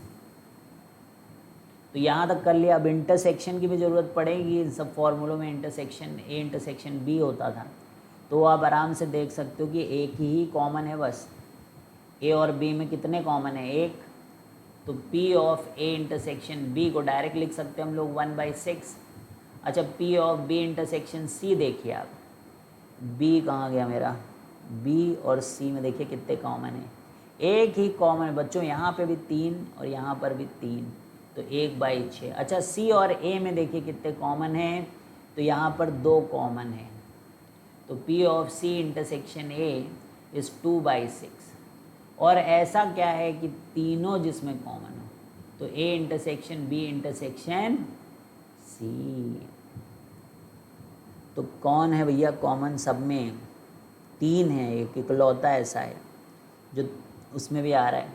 तो यहाँ तक कर लिया। अब इंटरसेक्शन की भी ज़रूरत पड़ेगी इन सब फॉर्मूलों में। इंटरसेक्शन A इंटरसेक्शन B होता था, तो आप आराम से देख सकते हो कि एक ही कॉमन है बस। A और B में कितने कॉमन है, 1। तो P of A intersection B को डायरेक्ट लिख सकते हैं हम लोग 1/6। अच्छा, P of B intersection C देखिए आप, B कहाँ गया मेरा, B और C में देखिए कितने कॉमन है, एक ही कॉमन है बच्चों। यहाँ पे भी 3 और यहाँ पर भी 3, तो 1/6। अच्छा, C और A में देखिए कितने कॉमन हैं, तो यहाँ पर 2 कॉमन है। तो P of C intersection A is 2/6। और ऐसा क्या है कि तीनों जिसमें कॉमन हो, तो A intersection B intersection C। तो कौन है भैया कॉमन, सब में 3 है, एक इकलौता ऐसा है जो उसमें भी आ रहा है।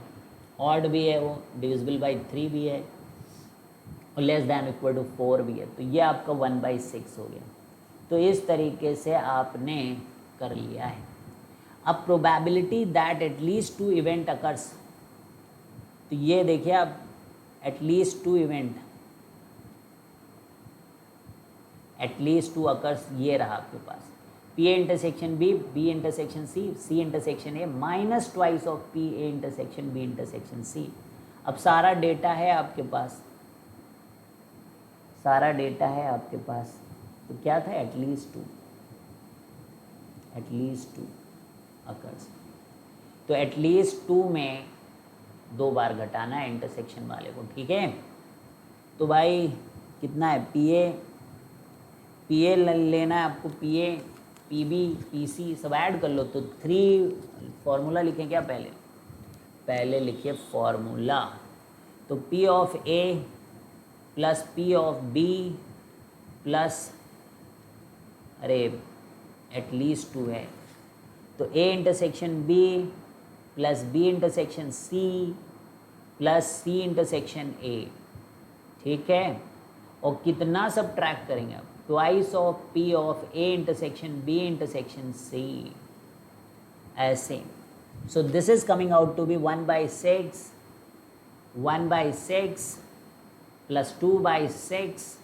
ऑड भी है वो, डिविजिबल बाय 3 भी है, और लेस दैन इक्वल टू 4 भी है। तो ये आपका 1/6 हो गया। तो इस तरीके से आपने कर लिया है। अब probability that at least 2 event occurs, तो ये देखिए आप, एटलीस्ट 2 इवेंट, एटलीस्ट 2 अकर्स, ये रहा आपके पास। P A intersection B, B intersection C, C intersection A, minus twice of P A intersection B intersection C। अब सारा डेटा है आपके पास, सारा डेटा है आपके पास। तो क्या था, एटलीस्ट 2 अकर्स। तो एटलीस्ट 2 में 2 बार घटाना है इंटरसेक्शन वाले को, ठीक है। तो भाई कितना है, पी ए लेना है आपको, P A, P B, P C सब ऐड कर लो। तो 3 फॉर्मूला लिखें क्या, पहले लिखिए फॉर्मूला। तो P of A plus P of B plus, अरे एटलीस्ट 2 है, तो A intersection B plus B intersection C plus C intersection A, ठीक है। और कितना सब ट्रैक करेंगे आप, twice of P of A intersection B intersection C, ऐसे। So this is coming out to be 1/6 plus 2/6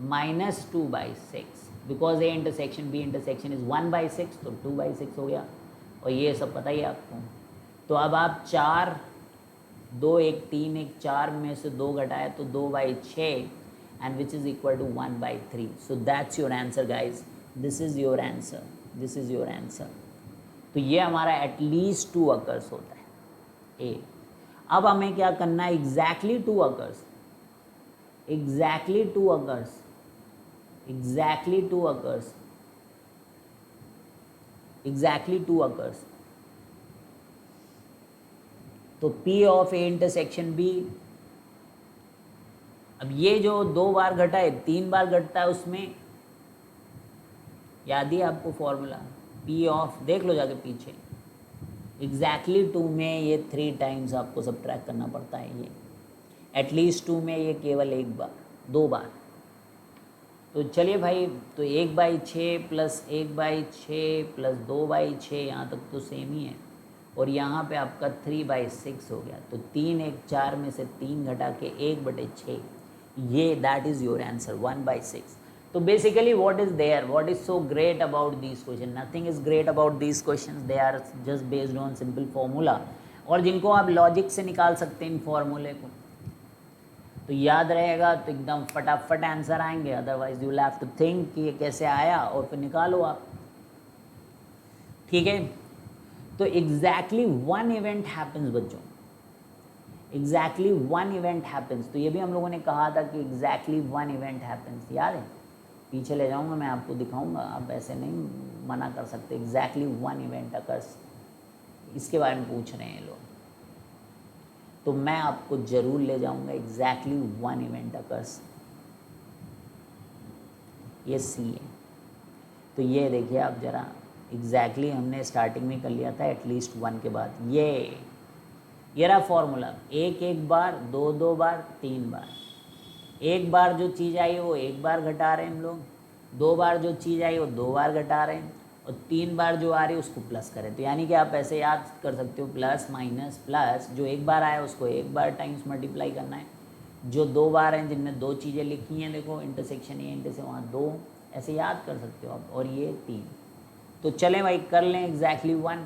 minus 2/6, because A intersection B intersection is 1/6, तो 2/6 हो गया। और ये सब पता ही है आपको। तो अब आप 4, 2, 1, 3, 1, 4 में से 2 घटाए तो 2/6 and which is equal to 1/3। So that's your answer guys, this is your answer, this is your answer. तो ये हमारा एटलीस्ट 2 अकर्स होता है ए। अब हमें क्या करना है, exactly 2 occurs, exactly 2 occurs, exactly 2 occurs, exactly 2 occurs. तो P of A intersection B, अब ये जो 2 बार घटा है 3 बार घटता है, उसमें याद ही आपको फॉर्मूला, P ऑफ, देख लो जाके पीछे, एग्जैक्टली 2 में ये 3 टाइम्स आपको सब ट्रैक करना पड़ता है। ये एटलीस्ट 2 में ये केवल 1 बार, 2 बार। तो चलिए भाई, तो 1/6 प्लस 1/6 प्लस 2/6, यहाँ तक तो सेम ही है। और यहाँ पे आपका 3/6 हो गया। तो 3, 1, 4 में से 3 घटा के 1/6, ये दैट इज़ योर आंसर, 1/6। तो basically what is there, what is so great about this question, nothing is great about this questions, they are just based on simple formula, और जिनको आप लॉजिक से निकाल सकते हैं इन फॉर्मूले को, तो याद रहेगा तो एकदम फटाफट आंसर आएंगे। Otherwise you will have to think कि ये कैसे आया और फिर निकालो आप, ठीक है। तो एग्जैक्टली 1 इवेंट हैपन्स बच्चों, एग्जैक्टली 1 इवेंट हैपन्स। तो ये भी हम लोगों ने कहा था कि एग्जैक्टली 1 इवेंट हैपन्स, याद है, पीछे ले जाऊंगा मैं आपको दिखाऊंगा, आप ऐसे नहीं मना कर सकते। एग्जैक्टली 1 इवेंट अकर्स, इसके बारे में पूछ रहे हैं लोग, तो मैं आपको जरूर ले जाऊंगा। एग्जैक्टली 1 इवेंट अकर्स, ये सी है। तो ये देखिए आप जरा, एग्जैक्टली हमने स्टार्टिंग में कर लिया था एटलीस्ट 1 के बाद, ये रहा फॉर्मूला, 1 बार, 2 बार, 3 बार। 1 बार जो चीज़ आई वो 1 बार घटा रहे हैं हम लोग, 2 बार जो चीज़ आई वो 2 बार घटा रहे हैं, और 3 बार जो आ रही है उसको प्लस करें। तो यानी कि आप ऐसे याद कर सकते हो, प्लस माइनस प्लस, जो 1 बार आया उसको 1 बार टाइम्स मल्टीप्लाई करना है, जो 2 बार हैं जिनमें 2 चीज़ें लिखी हैं, देखो इंटरसेक्शन ये इंटरसेक्शन वहाँ 2, ऐसे याद कर सकते हो आप, और ये 3। तो चलें भाई कर लें एग्जैक्टली 1।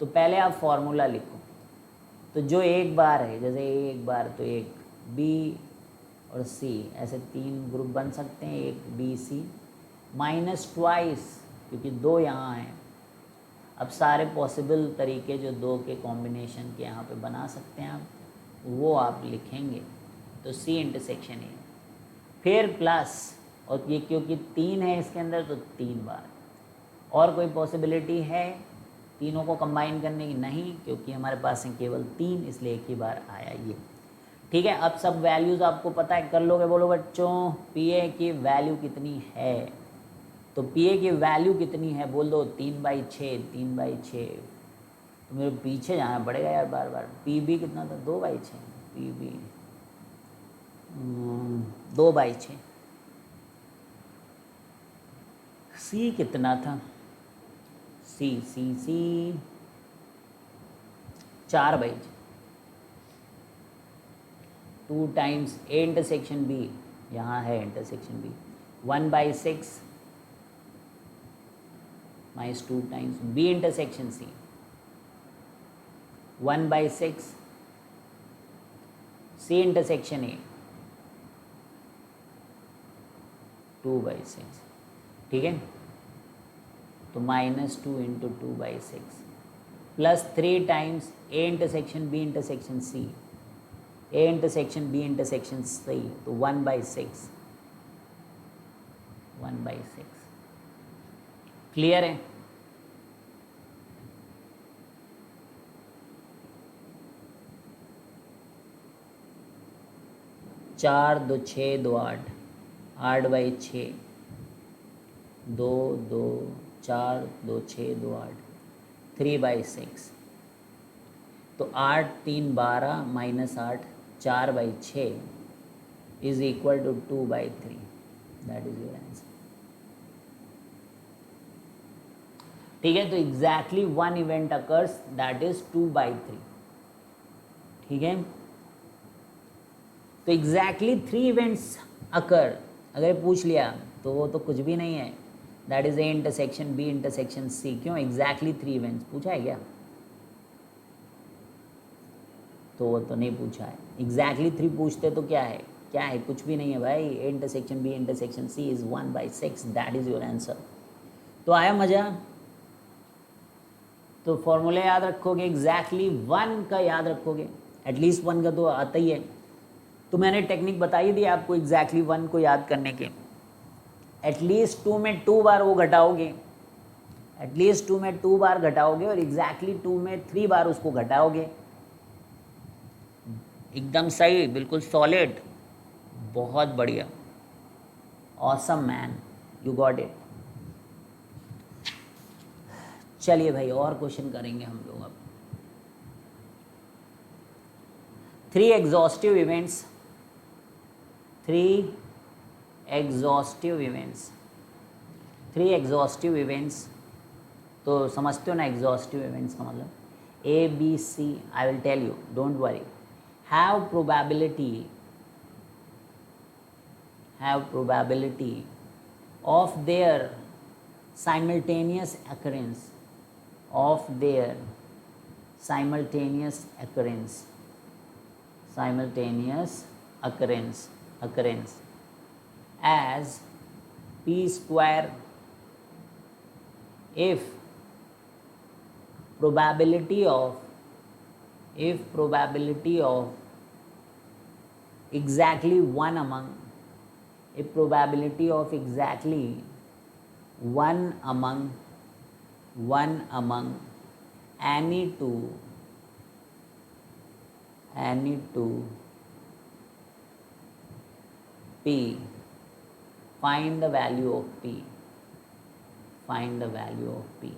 तो पहले आप फॉर्मूला लिखो, तो जो 1 बार है, जैसे 1 बार तो 1 बी और सी, ऐसे 3 ग्रुप बन सकते हैं, 1 बी सी, माइनस ट्वाइस, क्योंकि 2 यहाँ हैं। अब सारे पॉसिबल तरीके जो 2 के कॉम्बिनेशन के यहाँ पे बना सकते हैं आप, वो आप लिखेंगे। तो सी इंटरसेक्शन ए, फिर प्लस, और ये क्योंकि 3 है इसके अंदर तो 3 बार। और कोई पॉसिबिलिटी है तीनों को कंबाइन करने की? नहीं, क्योंकि हमारे पास है केवल 3, इसलिए एक ही बार आया ये, ठीक है। अब सब वैल्यूज़ आपको पता है, कर लोगे, बोलो बच्चों पी ए की वैल्यू कितनी है? तो पी ए की वैल्यू कितनी है बोल दो, 3/6, 3/6। तो मेरे पीछे जाना पड़ेगा यार बार बार। पी बी कितना था, 2/6, पी बी 2/6। सी कितना था, C 4/6, 2 times A intersection B, यहाँ है intersection B, 1/6 minus 2 times B intersection C, 1/6 C intersection A, 2/6, ठीक है। तो -2 × 2/6 plus 3 times A intersection B intersection C, A intersection B intersection C, तो 1/6, 1/6। क्लियर है? चार 2 6 2 8, 8/6, 2 2 4 2 6 2 8, 3/6। तो 8 3 12 -8, 4/6 is equal to 2/3। That is your answer. ठीक है, तो exactly one event occurs, that is 2/3। ठीक है, तो एग्जैक्टली 3 इवेंट्स अकर अगर पूछ लिया तो वो तो कुछ भी नहीं है, that is A intersection B intersection C. क्यों? एग्जैक्टली 3 इवेंट्स पूछा है क्या? तो वो तो नहीं पूछा है। एग्जैक्टली 3 पूछते तो क्या है? क्या है? कुछ भी नहीं है भाई। A intersection B intersection C is 1/6, that is your answer. तो आया मजा? तो फॉर्मूले याद रखोगे, एग्जैक्टली 1 का याद रखोगे, एटलीस्ट 1 का तो आता ही है। तो मैंने टेक्निक बताई दी आपको एग्जैक्टली 1 को याद करने के। एटलीस्ट 2 में 2 बार वो घटाओगे, एटलीस्ट 2 में 2 बार घटाओगे और एग्जैक्टली 2 में 3 बार उसको घटाओगे। एकदम सही, बिल्कुल सॉलिड, बहुत बढ़िया, awesome man, you got it. चलिए भाई और क्वेश्चन करेंगे हम लोग अब। 3 exhaustive events, 3 exhaustive events, 3 exhaustive events. तो समझते हो ना एग्जॉस्टिव इवेंट्स का मतलब? A B C, I will tell you, don't worry. have probability of their simultaneous occurrence, of their simultaneous occurrence as p square if probability of exactly one among, a probability of exactly one among any two p, find the value of p, find the value of p।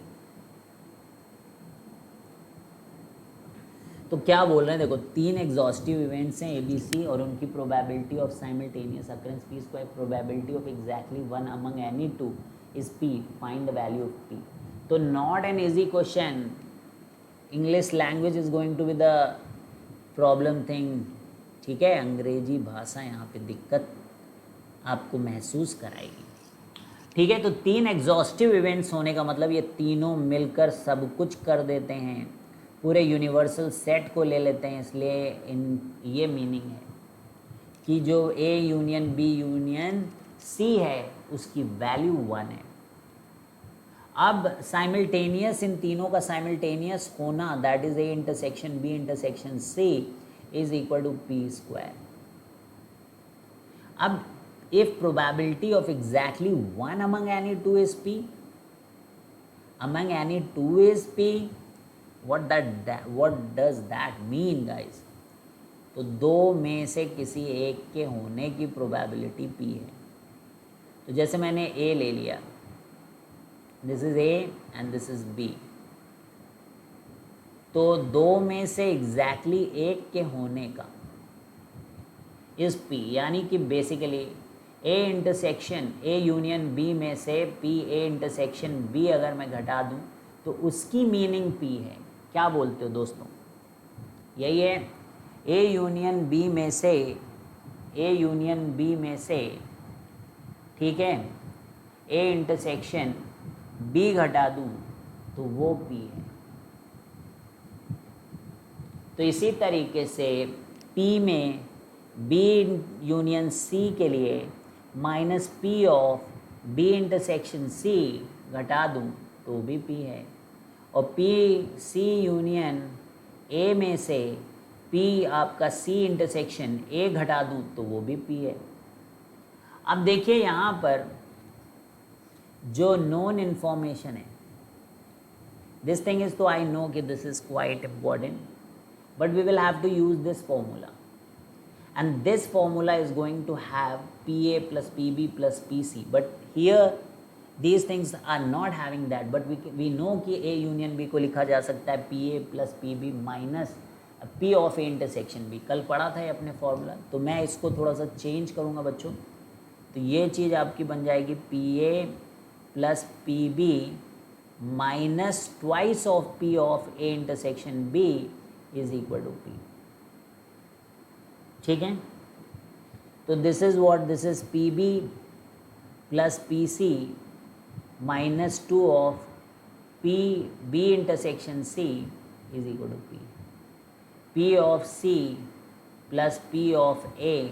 तो क्या बोल रहे हैं देखो, 3 exhaustive events हैं ए B C और उनकी probability of simultaneous occurrence P square, probability of exactly one among any two is P, find the value of P. तो not an easy question, English language is going to be the problem thing. ठीक है, अंग्रेजी भाषा यहाँ पे दिक्कत आपको महसूस कराएगी। ठीक है, तो 3 एग्जॉस्टिव इवेंट्स होने का मतलब ये तीनों मिलकर सब कुछ कर देते हैं, पूरे यूनिवर्सल सेट को ले लेते हैं। इसलिए ये मीनिंग है कि जो A union B union C है उसकी वैल्यू 1 है। अब साइमल्टेनियस, इन तीनों का साइमल्टेनियस होना, that is A intersection B intersection C is equal to P square. अब if probability of exactly one among any two is P, among any two is P, what does that mean guys? तो 2 में से किसी एक के होने की probability p है। तो जैसे मैंने a ले लिया, this is a and this is b, तो 2 में से एग्जैक्टली एक के होने का इज p, यानी कि basically a intersection a union b में से p a इंटरसेक्शन b अगर मैं घटा दूं तो उसकी मीनिंग p है। क्या बोलते हो दोस्तों? यही है, ए यूनियन बी में से, ए यूनियन बी में से, ठीक है, ए इंटरसेक्शन बी घटा दूं तो वो पी है। तो इसी तरीके से पी में बी यूनियन सी के लिए minus P of B intersection C घटा दूं तो भी पी है। और पी सी यूनियन ए में से P आपका C इंटरसेक्शन A घटा दूँ तो वो भी P है। अब देखिए यहाँ पर जो नोन इन्फॉर्मेशन है, दिस थिंग इज, तो आई नो कि this is quite important, but we will have to use this formula, and this formula is going to have PA plus PB plus PC, but here these things are not having that, but we know कि A union B को लिखा जा सकता है PA plus PB minus P of A intersection B। कल पढ़ा था ये अपने फॉर्मूला, तो मैं इसको थोड़ा सा चेंज करूँगा बच्चों, तो ये चीज़ आपकी बन जाएगी PA plus PB minus twice of P of A intersection B is equal to P। ठीक है, तो this is what, this is P B plus P C minus 2 of P B intersection C is equal to P, P of C plus P of A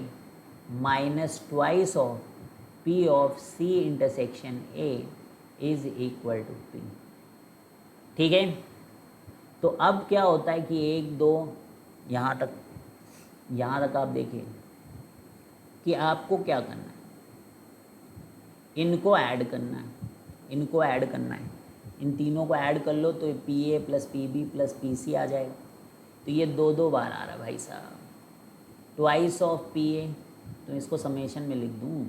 minus twice of P of C intersection A is equal to P. ठीक है, तो अब क्या होता है कि 1 2 यहाँ तक आप देखिए कि आपको क्या करना है, इनको ऐड करना है, इन तीनों को ऐड कर लो तो P A plus P B plus P C आ जाएगा। तो ये 2 बार आ रहा है भाई साहब, ट्वाइस ऑफ पी ए, तो इसको समेशन में लिख दूँ,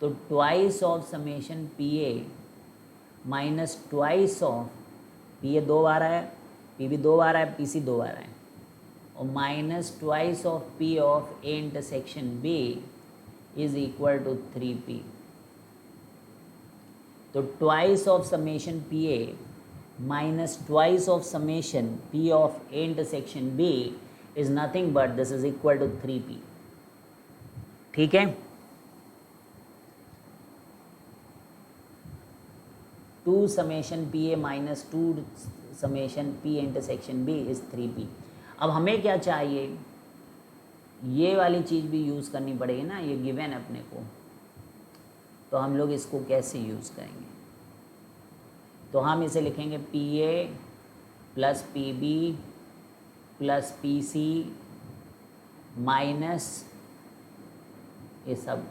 तो twice of summation P A minus twice of P A 2 बार आया, पी बी 2 बार आया, पी सी 2 बार आया, और minus twice of P of A intersection B is equal to 3P। तो twice of summation P A minus twice of summation P of A intersection B is nothing but this is equal to 3P। ठीक है, 2 summation P A minus 2 summation P intersection B is 3P। अब हमें क्या चाहिए, ये वाली चीज़ भी use करनी पड़ेगी ना, ये गिवन है अपने को, तो हम लोग इसको कैसे यूज़ करेंगे, तो हम इसे लिखेंगे P A plus P B plus P C minus ये सब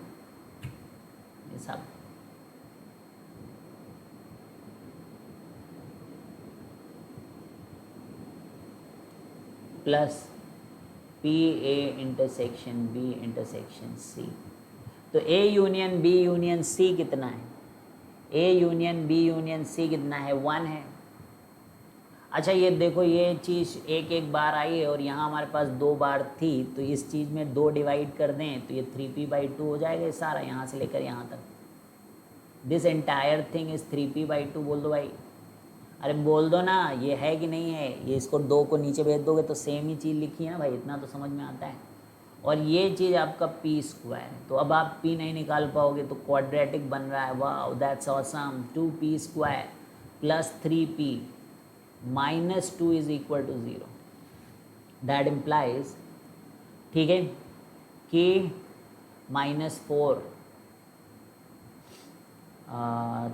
plus P A intersection B intersection C. तो A union B union C कितना है, A union B union C कितना है, 1 है। अच्छा ये देखो, ये चीज़ एक बार आई है और यहाँ हमारे पास 2 बार थी, तो इस चीज़ में 2 डिवाइड कर दें तो ये 3P/2 हो जाएगा, ये सारा यहाँ से लेकर यहाँ तक, this entire thing is 3P/2। बोल दो भाई, अरे बोल दो ना, ये है कि नहीं है, ये इसको 2 को नीचे भेज दोगे तो सेम ही चीज़ लिखी है ना भाई, इतना तो समझ में आता है। और ये चीज़ आपका P², तो अब आप P नहीं निकाल पाओगे तो क्वाड्रेटिक बन रहा है, wow that's awesome. 2P² plus 3P minus 2 is equal to 0, that implies, ठीक है, कि -4,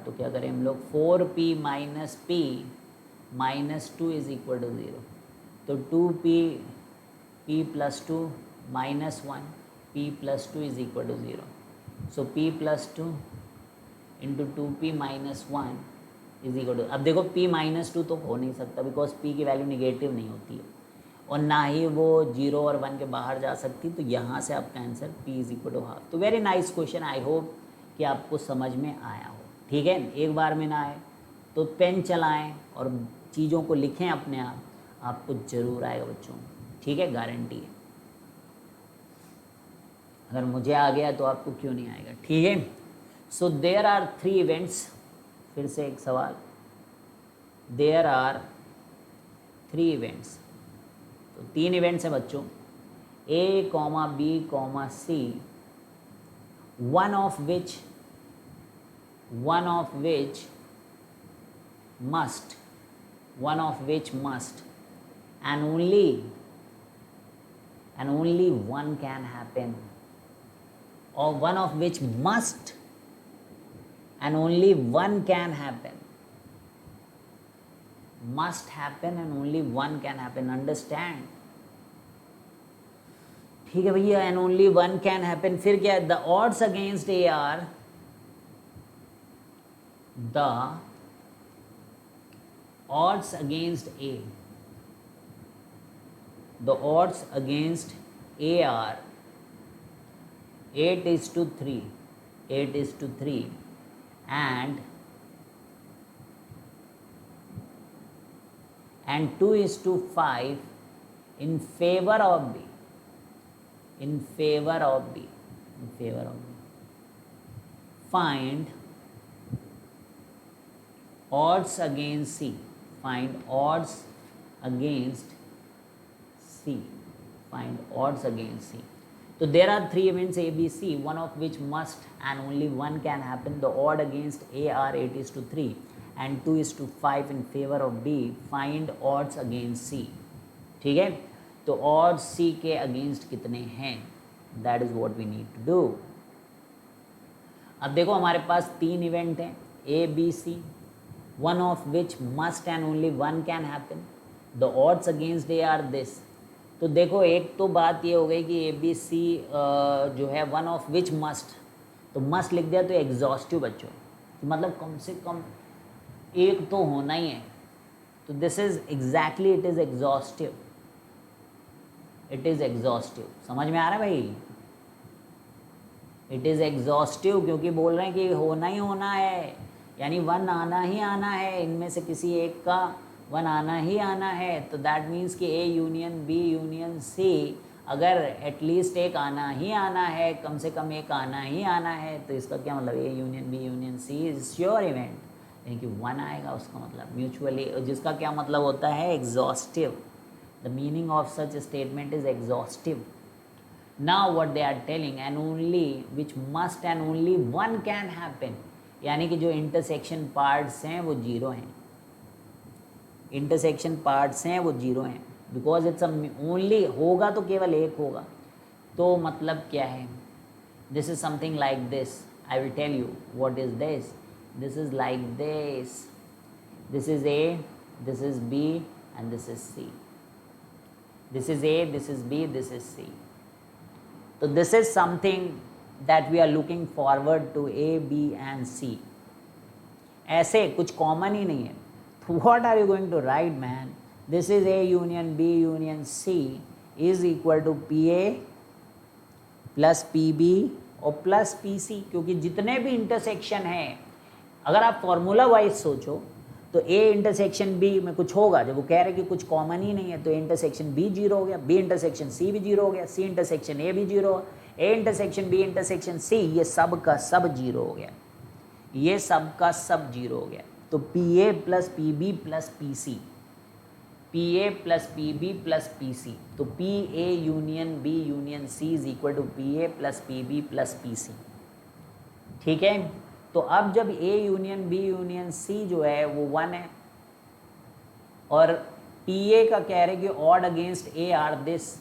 तो क्या करें हम लोग, 4P minus P minus 2 is equal to 0, तो 2P P plus 2 minus 1 P plus 2 is equal to 0, so P plus 2 into 2P minus 1 is equal to, अब देखो P माइनस 2 तो हो नहीं सकता बिकॉज P की वैल्यू निगेटिव नहीं होती है और ना ही वो 0 और 1 के बाहर जा सकती, तो यहाँ से आपका answer P is equal to half. तो very nice question, I hope कि आपको समझ में आया हो। ठीक है, एक बार में ना आए तो पेन चलाएं और चीज़ों को लिखें अपने आप, आपको ज़रूर आएगा बच्चों। ठीक है, गारंटी है, अगर मुझे आ गया तो आपको क्यों नहीं आएगा। ठीक है, सो देयर आर 3 इवेंट्स, फिर से एक सवाल, देयर आर 3 इवेंट्स, तो 3 इवेंट्स हैं बच्चों, A, B, C, one of which must and only one can happen, or one of which must and only one can happen, must happen and only one can happen, understand, ठीक है भैया, and only one can happen. फिर क्या है, the odds against A R, the odds against A, the odds against A are 8:3, 8:3, and 2:5 in favor of B, in favor of B, in favor of B. Find odds against C, find odds against C, find odds against C. So there are three events A, B, C, one of which must and only one can happen. The odd against A are 8:3 and 2:5 in favor of B. Find odds against C. ठीक है, तो odds C के against कितने हैं? That is what we need to do. अब देखो हमारे पास तीन इवेंट हैं A, B, C, one of which must and only one can happen. The odds against A are this. तो देखो एक तो बात ये हो गई कि ए बी सी जो है वन ऑफ विच मस्ट, तो मस्ट लिख दिया तो एग्जॉस्टिव बच्चों, तो मतलब कम से कम एक तो होना ही है। तो this is exactly, it is exhaustive, it is exhaustive. समझ में आ रहा है भाई? इट इज एग्जॉस्टिव क्योंकि बोल रहे हैं कि होना ही होना है, यानी वन आना ही आना है, इनमें से किसी एक का वन आना ही आना है। तो दैट मीन्स कि A union B union C, अगर एटलीस्ट एक आना ही आना है, कम से कम एक आना ही आना है, तो इसका क्या मतलब, A union B union C is sure event, यानी कि वन आएगा उसका मतलब म्यूचुअली, जिसका क्या मतलब होता है, exhaustive. The meaning of such statement is exhaustive. Now what they are telling, and only which must and only one can happen, यानी कि जो इंटरसेक्शन पार्ट्स हैं वो जीरो हैं, इंटरसेक्शन पार्ट्स हैं वो जीरो हैं, बिकॉज इट्स ओनली, होगा तो केवल एक होगा। तो मतलब क्या है, this is something like this, I will tell you what is this. This is like this, this is A, this is B and this is C, this is A, this is B, this is C. तो this is something that we are looking forward to, A B and C, ऐसे कुछ common ही नहीं है। What are you going to write, man? This is A union B union C is equal to PA plus PB और plus PC, क्योंकि जितने भी intersection हैं, अगर आप फॉर्मूला वाइज सोचो तो A इंटरसेक्शन B में कुछ होगा, जब वो कह रहे कि कुछ कॉमन ही नहीं है, तो इंटरसेक्शन B जीरो हो गया, B इंटरसेक्शन C भी जीरो हो गया, C इंटरसेक्शन A भी zero, A intersection B intersection C, ये सब का सब जीरो हो गया, ये सब का सब जीरो हो गया। तो P A plus P B plus P C, P A plus P B plus P C, तो P A union B union C is equal to P A plus P B plus P C. ठीक है, तो अब जब A union B union C जो है वो one है, और पी ए का कह रहे कि odd against A R this,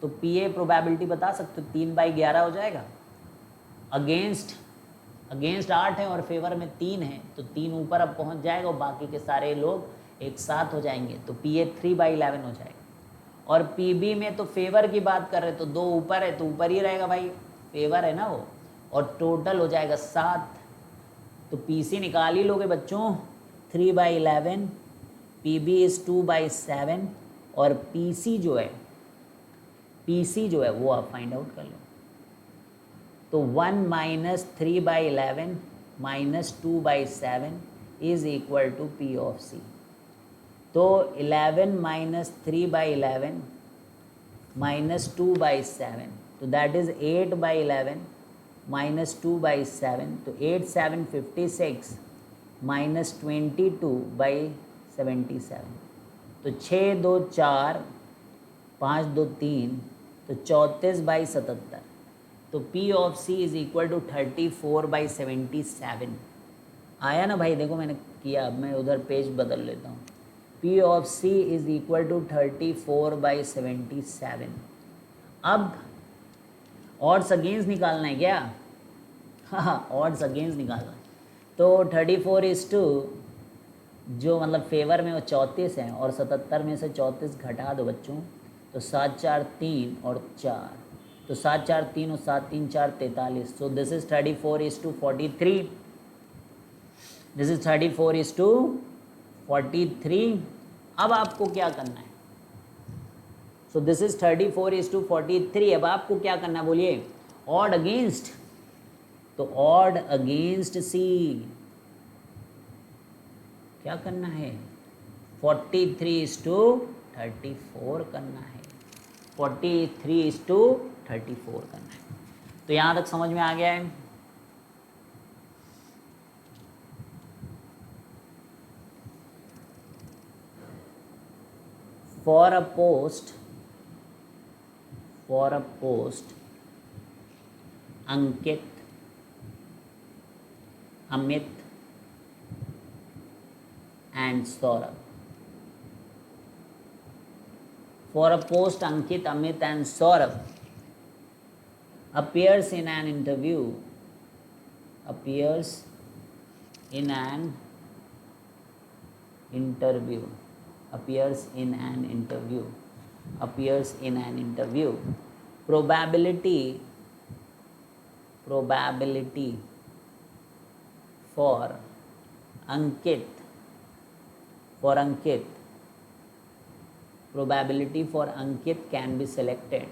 तो पी ए प्रोबेबिलिटी बता सकते हो, 3/11 हो जाएगा। अगेंस्ट 8 है और फेवर में 3 है, तो 3 ऊपर अब पहुंच जाएगा और बाकी के सारे लोग एक साथ हो जाएंगे, तो पी ए 3/11 हो जाएगा। और पी बी में तो फेवर की बात कर रहे, तो 2 ऊपर है तो ऊपर ही रहेगा भाई, फेवर है ना वो, और टोटल हो जाएगा 7। तो पी सी निकाल ही लोगे बच्चों, 3/11, पी बी इज़ 2/7, और पी सी जो है वो आप फाइंड आउट कर लो। तो 1 - 3/11 - 2/7 is equal to P of C. तो 11 - 3/11 - 2/7, तो दैट इज 8/11 - 2/7, तो 8 × 7 = 56 - 22/77, तो 6 2 4 5 2 3, तो 34/77। तो P of C is equal to 34/77 आया ना भाई? देखो मैंने किया, अब मैं उधर पेज बदल लेता हूँ। P of C is equal to 34/77। अब ऑड्स अगेंस्ट निकालना है क्या? हाँ, ऑड्स अगेंस्ट निकालना है। तो 34 जो मतलब फेवर में वो 34 है, और 77 में से 34 घटा दो बच्चों, तो 7 4 3 और 4, तो 7 4 3 और 7 3 4 43. सो दिस इज 34:43. This is 34:43. अब आपको क्या करना है? सो दिस इज 34:43. अब आपको क्या करना है बोलिए? Odd against. तो ऑड अगेंस्ट सी क्या करना है? 43:34 करना है. 43:34 करना है. तो यहां तक समझ में आ गया है? For a post, Ankit, Amit and Saurabh. For a post, Ankit, Amit and Saurabh appears in an interview. Appears in an interview. Probability for Ankit. Probability for Ankit can be selected.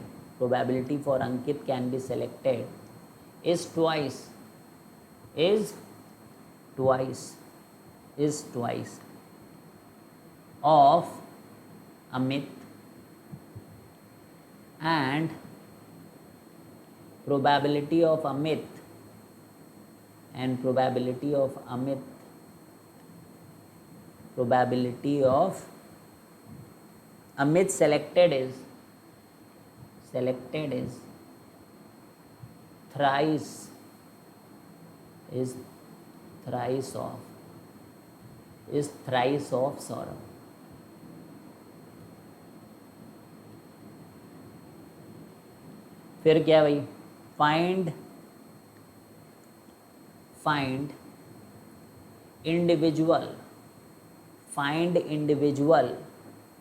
Is twice of Amit, and probability of Amit selected is thrice of Saurabh. फिर क्या भाई? Find individual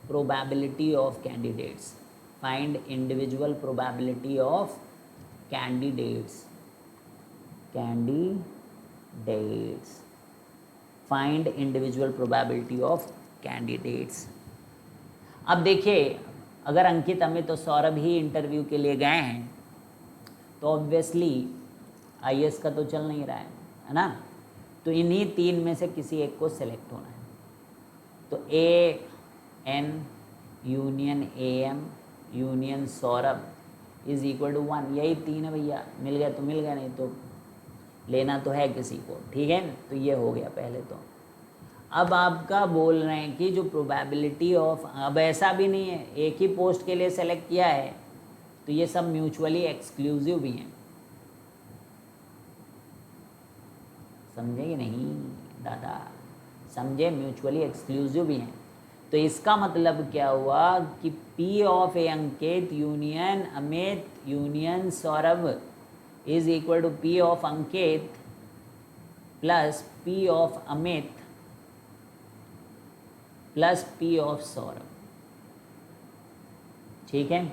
probability of candidates. Find individual probability of candidates. Find individual probability of candidates. अब देखिए, अगर अंकित, अमित और सौरभ ही interview के लिए गए हैं तो ऑब्वियसली आईएएस का तो चल नहीं रहा है ना? तो इन्हीं तीन में से किसी एक को सेलेक्ट होना है. तो AN union AM union Saurabh is equal to 1. यही तीन है भैया. मिल गया तो मिल गया, नहीं तो लेना तो है किसी को. ठीक है, तो ये हो गया पहले. तो अब आपका बोल रहे हैं कि जो प्रोबेबिलिटी ऑफ, अब ऐसा भी नहीं है एक ही पोस्ट के लिए सेलेक्ट किया है तो ये सब म्यूचुअली एक्सक्लूसिव भी हैं. समझे कि नहीं दादा? समझे? म्यूचुअली एक्सक्लूसिव भी हैं. तो इसका मतलब क्या हुआ कि P of A Ankit union Amit union Saurabh is equal to P of Ankit plus P of Amit plus P of Saurabh. ठीक है,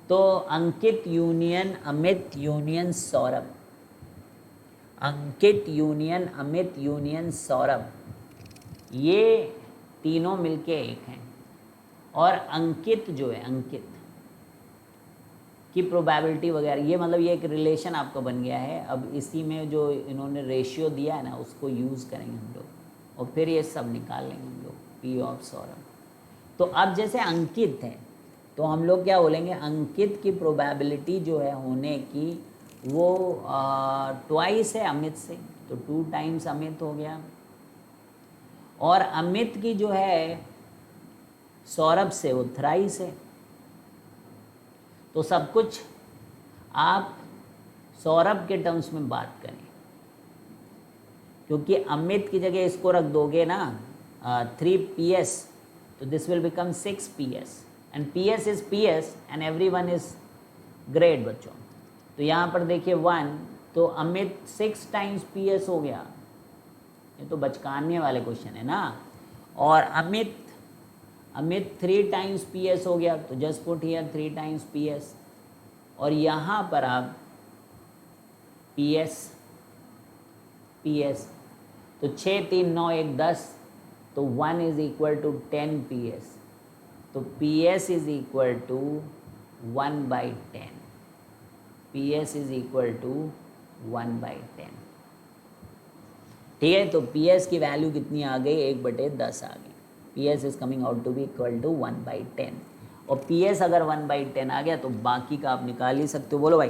तो Ankit union Amit union Saurabh, Ankit union Amit union Saurabh, ये तीनों मिलके एक हैं. और अंकित जो है, अंकित की प्रोबेबिलिटी वगैरह, ये मतलब ये एक रिलेशन आपका बन गया है. अब इसी में जो इन्होंने रेशियो दिया है ना, उसको यूज़ करेंगे हम लोग और फिर ये सब निकाल लेंगे हम लोग P ऑफ सौरभ. तो अब जैसे अंकित है तो हम लोग क्या बोलेंगे? अंकित की प्रोबेबिलिटी जो है होने की वो ट्वाइस है अमित से, तो 2 टाइम्स अमित हो गया. और अमित की जो है सौरभ से वो थ्राइस है. तो सब कुछ आप सौरभ के टर्म्स में बात करें, क्योंकि अमित की जगह इसको रख दोगे ना 3PS, तो this will become 6PS and PS is PS and everyone is great बच्चों. तो यहाँ पर देखिए 1, तो अमित 6 टाइम्स PS हो गया. ये तो बचकाने वाले क्वेश्चन है ना. और अमित 3 टाइम्स PS हो गया, तो just put here 3 times PS. और यहाँ पर आप PS तो 6 3 9 1 10, तो 1 इज इक्वल टू 10 PS, तो PS is equal to 1/10, PS is equal to 1/10। ठीक है, तो PS की वैल्यू कितनी आ गई, 1/10 आ गई। PS is coming out to be equal to 1/10, और PS अगर 1/10 आ गया तो बाकी का आप निकाल ही सकते हो। बोलो भाई।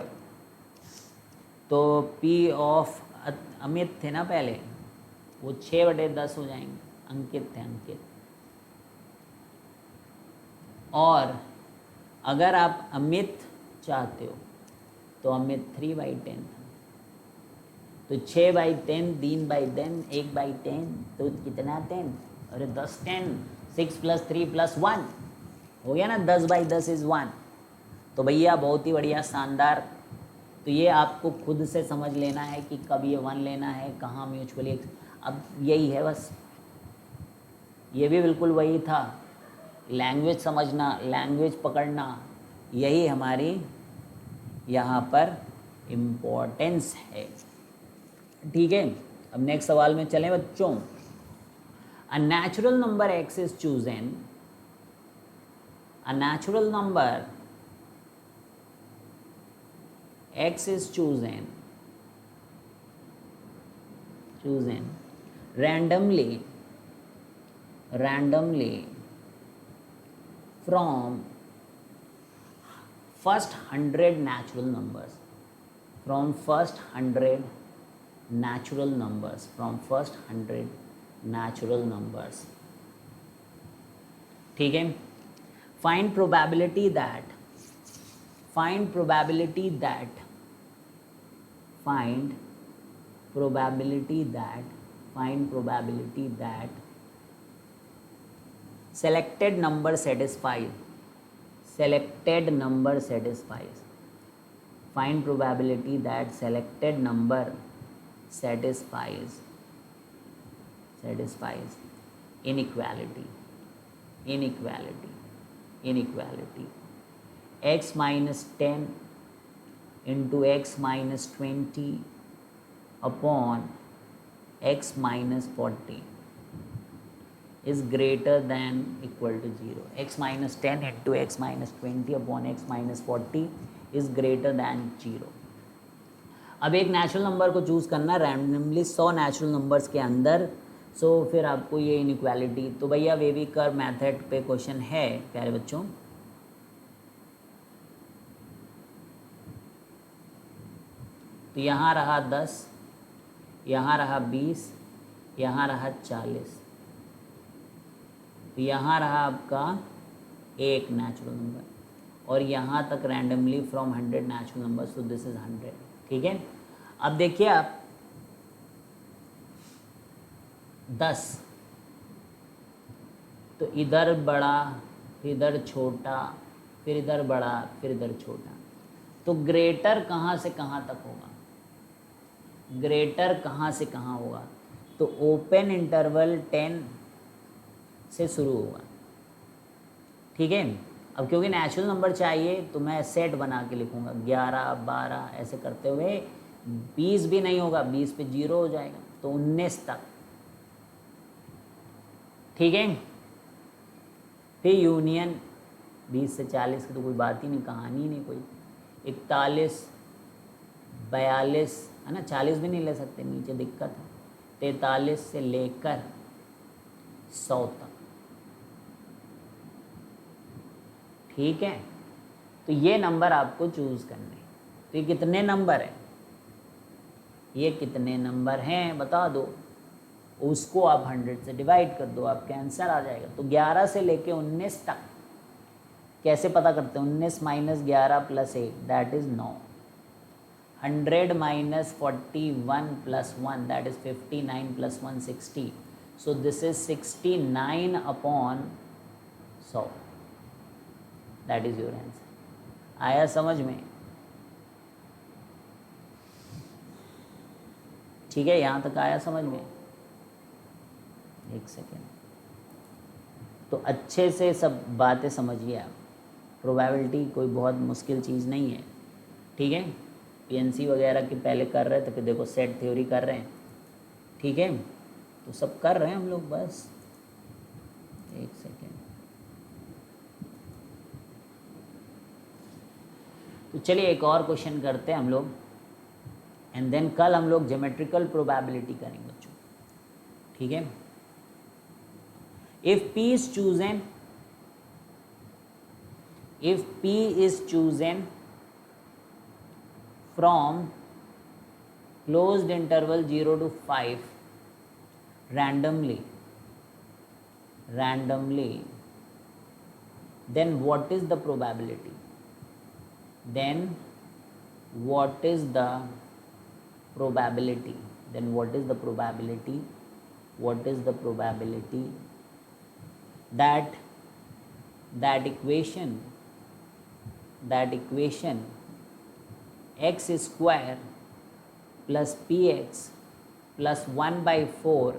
तो P ऑफ अमित थे ना पहले, वो 6/10 हो जाएंगे। अंकित थे, अंकित। और अगर आप अमित चाहते हो तो अमित 3/10 था, तो 6/10, 3/10, 1/10, तो कितना 10, अरे 10 10, 6 + 3 + 1 हो गया ना, 10/10 इज़ 1। तो भैया बहुत ही बढ़िया, शानदार। तो ये आपको खुद से समझ लेना है कि कब ये 1 लेना है, कहाँ म्यूचुअली। अब यही है बस, ये भी बिल्कुल वही था, लैंग्वेज समझना, लैंग्वेज पकड़ना, यही हमारी यहाँ पर इम्पोर्टेंस है। ठीक है, अब नेक्स्ट सवाल में चलें बच्चों। अ natural number x is chosen, a natural number x is chosen randomly from first 100 natural numbers, from first 100 natural numbers, ठीक है। find probability that selected number satisfies, find probability that selected number satisfies inequality, x minus 10 into x minus 20 upon x minus 40 is greater than equal to 0. x minus 10 into x minus 20 upon x minus 40 is greater than 0. अब एक natural number को choose करना randomly 100 natural numbers के अंदर। सो फिर आपको ये inequality, तो भैया वेवी कर्व मेथड पे क्वेश्चन है प्यारे बच्चों। तो यहाँ रहा 10, यहाँ रहा 20, यहाँ रहा 40, तो यहाँ रहा आपका एक नेचुरल नंबर, और यहाँ तक रैंडमली फ्रॉम 100 नेचुरल नंबर्स, तो दिस इज 100। ठीक है, अब देखिए आप 10, तो इधर बड़ा, फिर इधर छोटा, फिर इधर बड़ा, फिर इधर छोटा, तो ग्रेटर कहाँ से कहाँ तक होगा, ग्रेटर कहाँ से कहाँ होगा, तो ओपन इंटरवल 10 से शुरू होगा। ठीक है, अब क्योंकि नेचुरल नंबर चाहिए तो मैं सेट बना के लिखूँगा 11 12 ऐसे करते हुए, 20 भी नहीं होगा, 20 पे 0 हो जाएगा, तो 19 तक। ठीक है, फिर यूनियन 20 से 40 की तो कोई बात ही नहीं, कहानी नहीं कोई, 41 42 है ना, 40 भी नहीं ले सकते, नीचे दिक्कत है, 43 से लेकर 100 तक। ठीक है, तो ये नंबर आपको चूज़ करने। तो ये कितने नंबर हैं, ये कितने नंबर हैं बता दो, उसको आप 100 से डिवाइड कर दो, आपका आंसर आ जाएगा। तो 11 से लेके 19 तक कैसे पता करते हैं, 19 minus 11 plus 1 that is 9, 100 minus 41 plus 1 that is 59 plus 1 60, so this is 69 upon 100, that is your answer. आया समझ में? ठीक है, यहाँ तक आया समझ में? एक सेकेंड, तो अच्छे से सब बातें समझिए आप। प्रोबेबिलिटी कोई बहुत मुश्किल चीज़ नहीं है, ठीक है, पीएनसी वगैरह के पहले कर रहे थे, फिर देखो सेट थ्योरी कर रहे हैं, ठीक है, तो सब कर रहे हैं हम लोग। बस एक सेकेंड, तो चलिए एक और क्वेश्चन करते हैं हम लोग, एंड देन कल हम लोग ज्योमेट्रिकल प्रोबेबिलिटी करेंगे बच्चों, ठीक है। If P is chosen, if P is chosen from closed interval 0 to 5 randomly, then what is the probability? Then what is the probability? Then what is the probability? What is the probability that equation x square plus px plus 1 by 4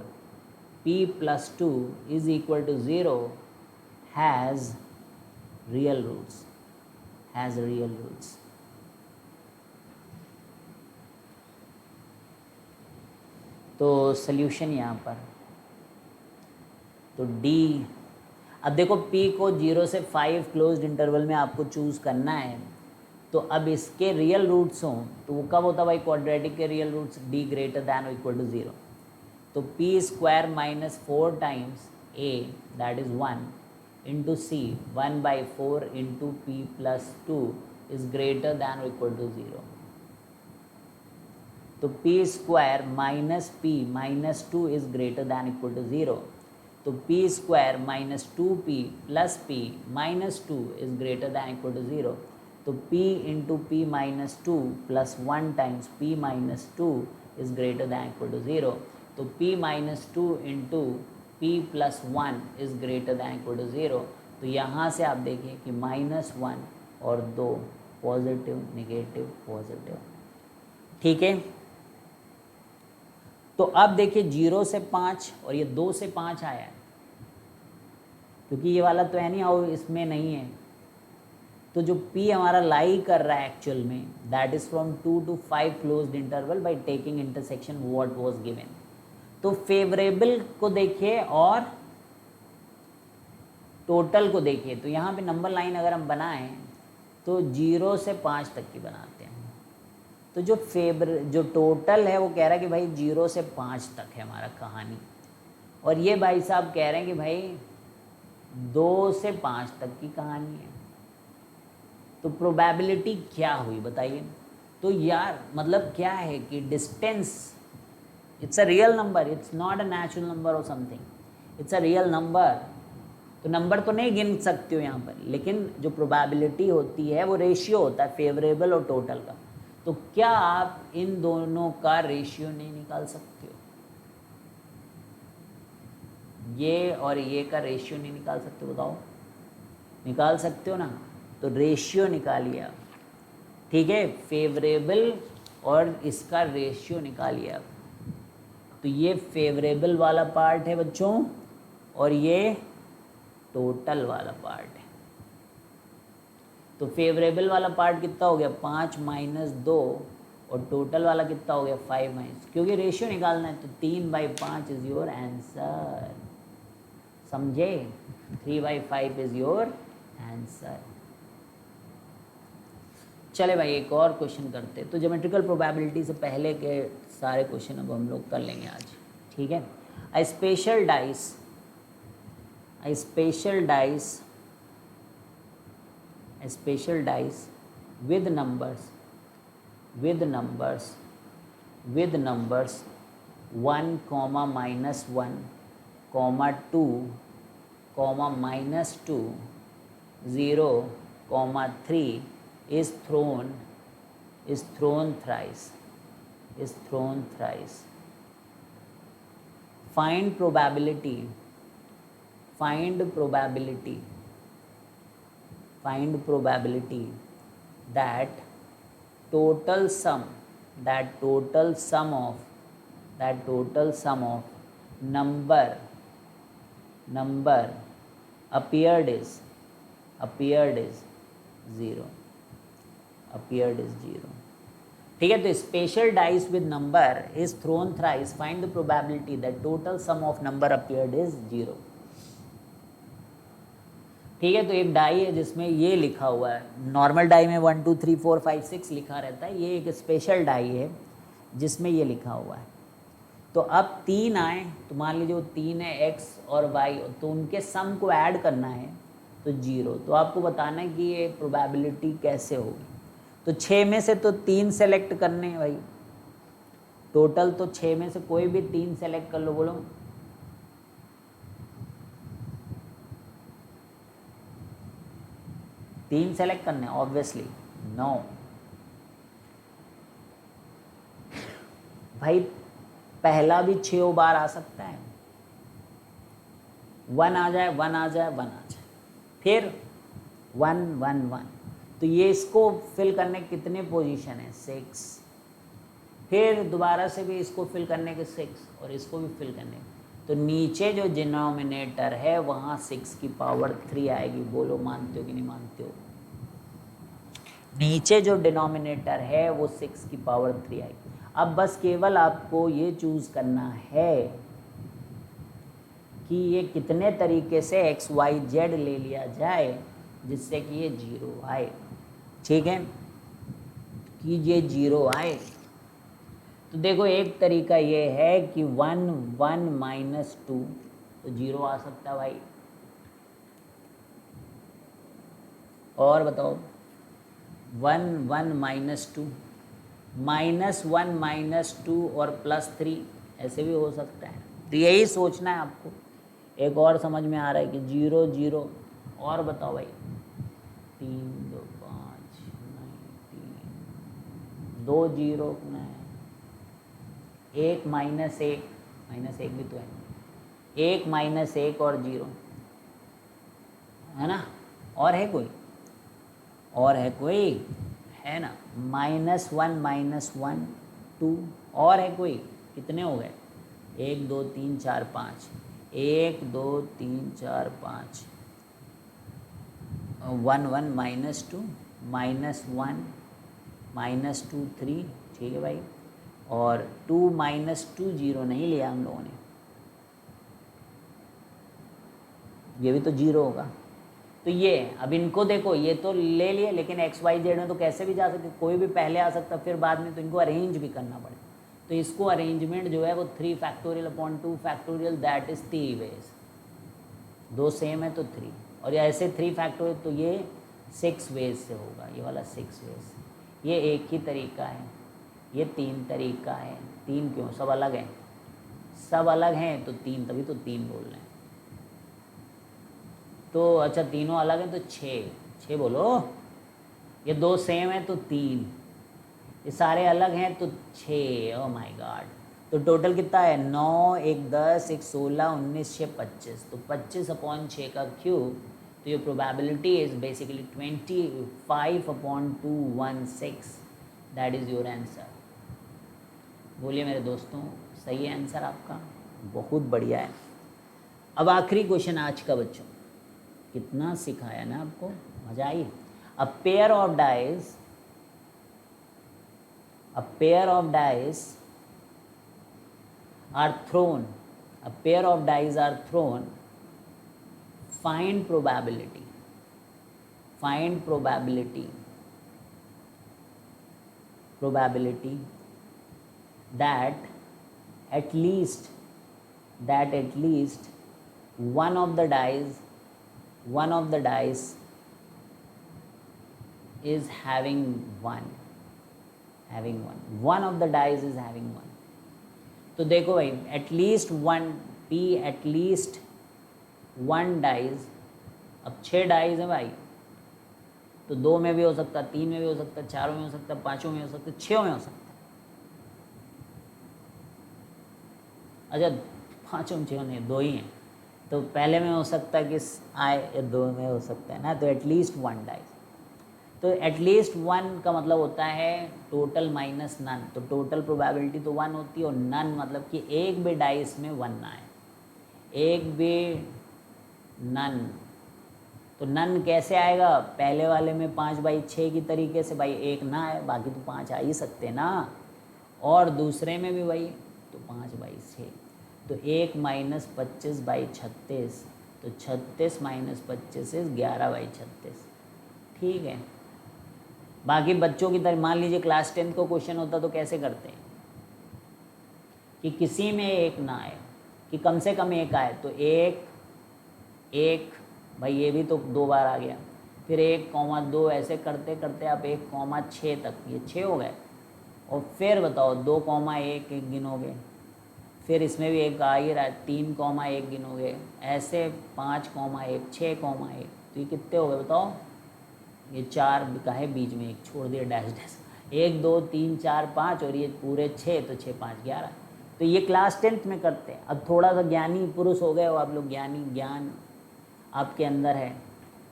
p plus 2 is equal to 0 has real roots, has real roots. तो solution यहाँ पर, तो D, अब देखो P को 0 से 5 closed interval में आपको चूज़ करना है, तो अब इसके रियल रूट्स हों तो वो कब होता है भाई, क्वाड्रेटिक के real roots D greater than और इक्वल टू 0, तो P square minus 4 times A that is 1 into C 1 by 4 into P plus 2 is greater than और इक्वल टू 0, तो P square minus P minus 2 is greater than equal to 0, तो P square minus 2P plus P minus 2 is greater than equal to 0, तो P into P minus 2 plus 1 times P minus 2 is greater than equal to 0, तो P minus 2 into P plus 1 is greater than equal to 0, तो यहाँ से आप देखिए कि -1 और 2 positive negative positive, ठीक है। तो अब देखिए 0 से 5 और ये 2 से 5 आया है, क्योंकि ये वाला तो है नहीं और इसमें नहीं है, तो जो P हमारा लाई कर रहा है एक्चुअल में that is from 2 to 5 closed interval by taking intersection what was given. तो फेवरेबल को देखिए और टोटल को देखिए, तो यहाँ पे नंबर लाइन अगर हम बनाएं तो 0 से 5 तक की बनाते हैं, तो जो टोटल है वो कह रहा है कि भाई 0 से 5 तक है हमारा कहानी, और ये भाई साहब कह रहे हैं कि भाई 2 से 5 तक की कहानी है, तो प्रोबेबिलिटी क्या हुई बताइए। तो यार मतलब क्या है कि distance, it's a real number, it's not a natural number और something, it's a real number, तो नंबर तो नहीं गिन सकते हो यहाँ पर, लेकिन जो प्रोबेबिलिटी होती है वो रेशियो होता है फेवरेबल और टोटल का, तो क्या आप इन दोनों का रेशियो नहीं निकाल सकते हो, ये और ये का रेशियो नहीं निकाल सकते, बताओ निकाल सकते हो ना, तो रेशियो निकालिए आप, ठीक है, फेवरेबल और इसका रेशियो निकालिए आप, तो ये फेवरेबल वाला पार्ट है बच्चों और ये टोटल वाला पार्ट है, तो फेवरेबल वाला पार्ट कितना हो गया 5 माइनस 2 और टोटल वाला कितना हो गया 5 माइनस, क्योंकि रेशियो निकालना है, तो 3/5 इज योर आंसर, समझे, 3/5 इज योर आंसर। चले भाई एक और क्वेश्चन करते हैं, तो ज्योमेट्रिकल प्रोबेबिलिटी से पहले के सारे क्वेश्चन अब हम लोग कर लेंगे आज, ठीक है। A special dice with numbers 1, -1, -2, -2, 0, 3 is thrown thrice. Find probability that total sum of number appeared is 0. appeared is 0. ठीक है, तो special dice with number is throne thrice, find the probability that total sum of number appeared is 0. ठीक है, तो एक die है जिसमें ये लिखा हुआ है, नॉर्मल डाई में 1 2 3 4 5 6 लिखा रहता है, ये एक स्पेशल डाई है जिसमें ये लिखा हुआ है. तो अब 3 आए, तो मान लीजिए वो 3 है x और y, तो उनके सम को ऐड करना है तो 0. तो आपको बताना है कि ये प्रोबेबिलिटी कैसे होगी. तो 6 में से तो 3 सेलेक्ट करने हैं भाई, टोटल तो 6 में से कोई भी 3 सेलेक्ट कर लो. बोलो 3 सेलेक्ट करने, ऑब्वियसली 9 भाई. पहला भी 6 बार आ सकता है, 1 आ जाए, 1 आ जाए, 1 आ जाए, फिर 1 1 1. तो ये इसको फिल करने कितने पोजीशन है, 6. फिर दोबारा से भी इसको फिल करने के 6 और इसको भी फिल करने. तो नीचे जो डिनोमिनेटर है वहाँ 6 की पावर 3 आएगी. बोलो मानते हो कि नहीं मानते हो? नीचे जो डिनोमिनेटर है वो 6 की पावर 3 आएगी. अब बस केवल आपको ये चूज़ करना है कि ये कितने तरीके से x y z ले लिया जाए जिससे कि ये 0 आए. ठीक है, कि ये 0 आए. तो देखो एक तरीका ये है कि 1 1 माइनस 2, तो 0 आ सकता है भाई. और बताओ 1 1 माइनस 2, -1 -2 और +3, ऐसे भी हो सकता है. तो यही सोचना है आपको. एक और समझ में आ रहा है कि 0 0. और बताओ भाई 3 2 5 9 3 2 0 1 -1 भी तो है, 1 -1 और 0 है ना. और है कोई? और है कोई? है ना. -1 -1 2. और है कोई? कितने हो गए? 1 2 3 4 5. 1 2 3 4 5. 1 1 -2 -1 -2 3. ठीक है भाई. और 2 -2 0 नहीं लिया हम लोगों ने, ये भी तो 0 होगा. तो ये अब इनको देखो, ये तो ले लिए, लेकिन x y z में तो कैसे भी जा सकते, कोई भी पहले आ सकता फिर बाद में, तो इनको अरेंज भी करना पड़ेगा. तो इसको अरेंजमेंट जो है वो 3 factorial upon 2 factorial, that is 3 ways. 2 same है तो 3, और ऐसे 3 फैक्टोरियल, तो ये 6 वेज से होगा. ये वाला 6 वेज. ये एक ही तरीका है, ये 3 तरीका है. 3 क्यों? सब अलग हैं, सब अलग हैं तो 3, तभी तो 3 बोल रहे हैं. तो अच्छा तीनों अलग हैं तो 6 बोलो. ये 2 सेम है तो 3, ये सारे अलग हैं तो 6. Oh my God. तो टोटल कितना है? 9 1 10 1 16 19 6 25. तो 25/6 का क्यूब. तो ये probability is basically 25/216. That is your answer. बोलिए मेरे दोस्तों, सही है आंसर आपका? बहुत बढ़िया है. अब आखिरी क्वेश्चन आज का बच्चों. कितना सिखाया ना आपको, मजा आई. A pair of dice, a pair of dice are thrown, a pair of dice are thrown, find probability, find probability that at least one of the dice is having one of the dice is having one. तो देखो भाई, at least one dies. अब 6 dies है भाई, तो 2 में भी हो सकता, 3 में भी हो सकता, 4 में हो सकता, 5 में हो सकता, 6 में हो सकता. अच्छा 5 में 6 नहीं, 2 ही हैं, तो पहले में हो सकता है कि आए, या 2 में हो सकता है ना. तो एटलीस्ट वन डाइज. तो एटलीस्ट 1 का मतलब होता है टोटल माइनस नन. तो टोटल प्रोबेबिलिटी तो 1 होती है, और नन मतलब कि एक भी डाइस में 1 ना आए, एक भी नन. तो तो नन कैसे आएगा, पहले वाले में 5/6 की तरीके से भाई 1 ना आए, बाकी तो 5 आ ही सकते ना, और दूसरे में भी भाई तो 5/6, तो 1 माइनस 25/36, तो 36 माइनस 25 इज 11/36। ठीक है, बाकी बच्चों की तरह मान लीजिए क्लास 10 को क्वेश्चन होता तो कैसे करते हैं कि किसी में 1 ना आए, कि कम से कम 1 आए, तो 1 भाई ये भी तो 2 बार आ गया, फिर 1,2 ऐसे करते करते आप 1,6 तक, ये 6 हो गए, और फिर बताओ 2,1 एक गिनोगे, फिर इसमें भी 1 आ ही रहा है, 3,1 गिनोगे, ऐसे 5,1 6,1, तो ये कितने हो गए बताओ, ये 4 का है बीच में, एक छोड़ दिया डैश डैश, 1 2 3 4 5 और ये पूरे 6, तो 6 5 11। तो ये क्लास 10th में करते हैं। अब थोड़ा सा ज्ञानी पुरुष हो गए हो आप लोग, ज्ञान आपके अंदर है,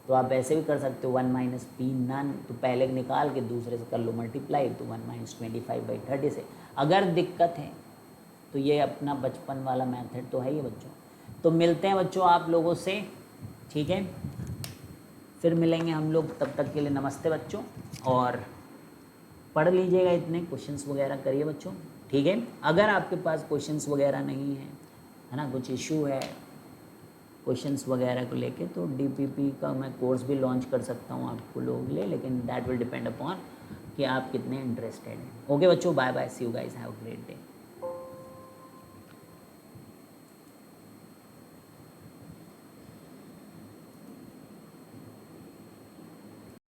तो आप ऐसे भी कर सकते हो 1 माइनस पी नन, तो पहले निकाल के दूसरे से कर लो मल्टीप्लाई, तो 1 माइनस 25/30 से। अगर दिक्कत है तो ये अपना बचपन वाला मेथड तो है ही बच्चों। तो मिलते हैं बच्चों आप लोगों से, ठीक है, फिर मिलेंगे हम लोग, तब तक के लिए नमस्ते बच्चों, और पढ़ लीजिएगा, इतने क्वेश्चंस वगैरह करिए बच्चों, ठीक है। अगर आपके पास क्वेश्चंस वगैरह नहीं है ना, कुछ इशू है क्वेश्चंस वगैरह को लेके, तो डीपीपी का मैं कोर्स भी लॉन्च कर सकता हूँ आपको लोग ले, लेकिन दैट विल डिपेंड अपॉन कि आप कितने इंटरेस्टेड हैं। ओके बच्चों, bye bye, see you guys, have a great day.